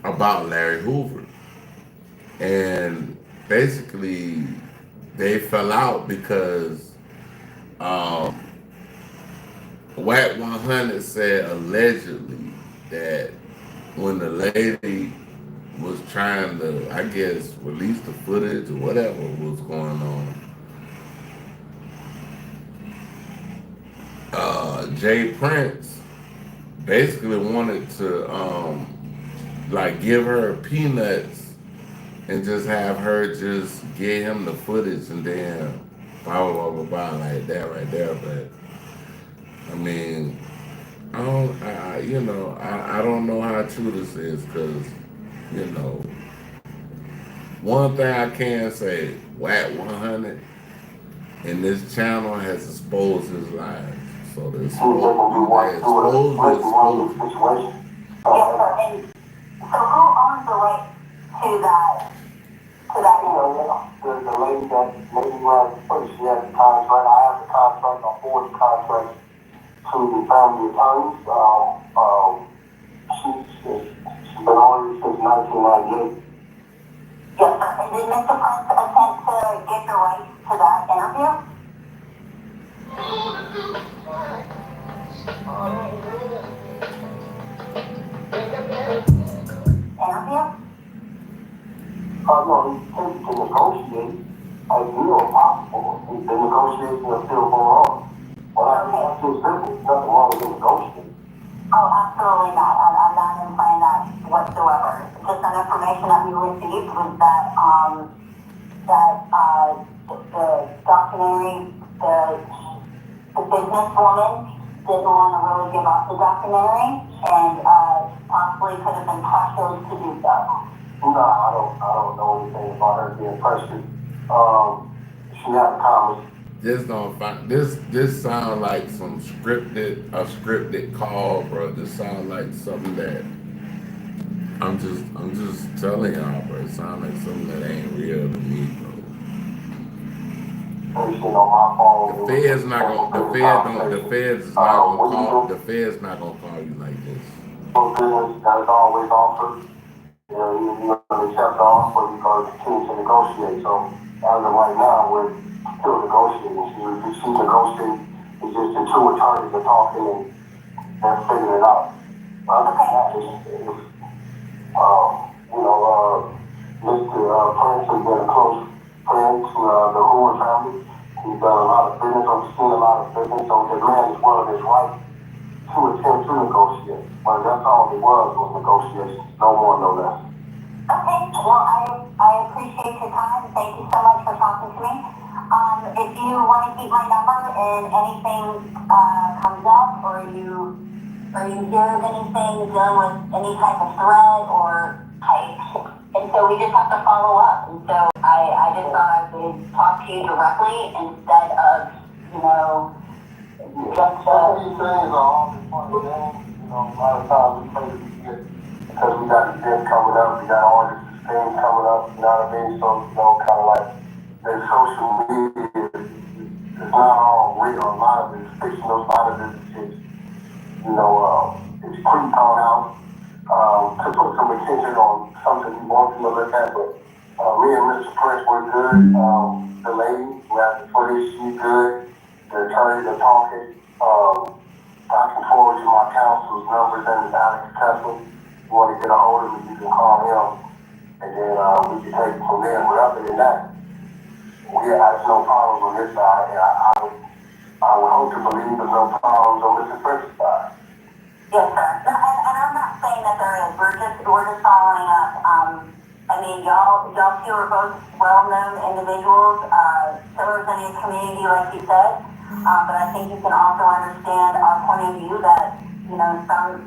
about Larry Hoover. And basically, they fell out because WAC 100 said allegedly that when the lady was trying to, I guess, release the footage or whatever was going on, Jay Prince basically wanted to like give her peanuts and just have her just get him the footage and then blah blah blah blah like that right there. But I mean, I don't know how true this is, because one thing I can say, WAC 100 and this channel has exposed his lies. So this exposed. Yes, sir. And so who owns the right to that area? The lady that maybe she has the contract. I have the contract. I forward the contract to the family attorneys. She's been on it since 1998. Yes, sir. And did Mr. Prince attempt to get the rights to that interview? No, he's attempting to negotiate a deal possible. The negotiations are still going on. Well, that's just simple. Nothing wrong with negotiating. Oh, absolutely not. I'm not implying that whatsoever. Just some information that we received was that the documentary, the businesswoman didn't want to really give up the documentary and possibly could have been pressured to do so. No, I don't know anything about her being pressured. She had a This don't find this sound like some scripted call, bro. This sound like something that I'm just telling y'all, bro. It sound like something that ain't real to me, bro. The feds not gonna call you like this. Business that is always offered. You know, you accept the offer because you continue to negotiate. So as of right now, we're still negotiating. She's negotiating. It's just the two attorneys are talking and they're figuring it out. Other than that, Mr. Prince has been a close friend to the Hoover family. He's done a lot of business. I've seen a lot of business. So the man is well in his right to attempt to negotiate. But that's all it was negotiations. No more, no less. Okay, well, I appreciate your time. Thank you so much for talking to me. If you want to keep my number and anything comes up or you hear of anything dealing with any type of threat or type, and so we just have to follow up. And so I just thought I would talk to you directly instead of, just these things are all the fun and games. A lot of times we play to get because we got events coming up, we got all this things coming up, you know what I mean? So, kind of like there's social media, it's not all real, a lot of it's fictional, a lot of it is, it's pre-thought out to put some attention on something we want to look at, but me and Mr. Prince were good. The lady who has the footage, she's good. The attorneys are talking. I can forward you my counsel's numbers and Alex Tesla. If you want to get a hold of me, you can call him, and then we can take it from there. But other than that, there's no problems on this side. I would hope to believe there's no problems on Mr. Prince's side. Yes, sir. And I'm not saying that there is. We're just following up. Y'all two are both well-known individuals, pillars in your community, like you said. But I think you can also understand our point of view that, sometimes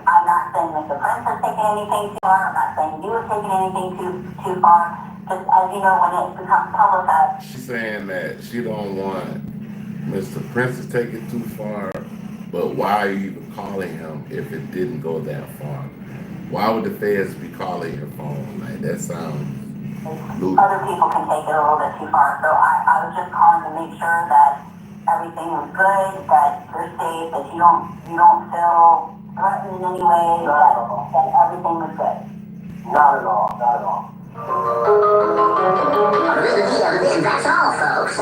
I'm not saying Mr. Prince has taken anything too far. I'm not saying you have taken anything too far. Just as you know, when it becomes publicized. She's saying that she don't want Mr. Prince to take it too far, but why are you even calling him if it didn't go that far? Why would the feds be calling your phone? Like, that sounds loose. Other people can take it a little bit too far, so I was just calling to make sure that everything was good, that you're safe, that you don't feel threatened in any way, that everything was good. Not at all, not at all. That's all, folks.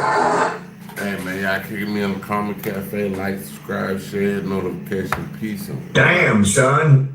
Hey man, y'all kick me on the Comment Cafe, like, subscribe, share, notification, peace. Damn, son.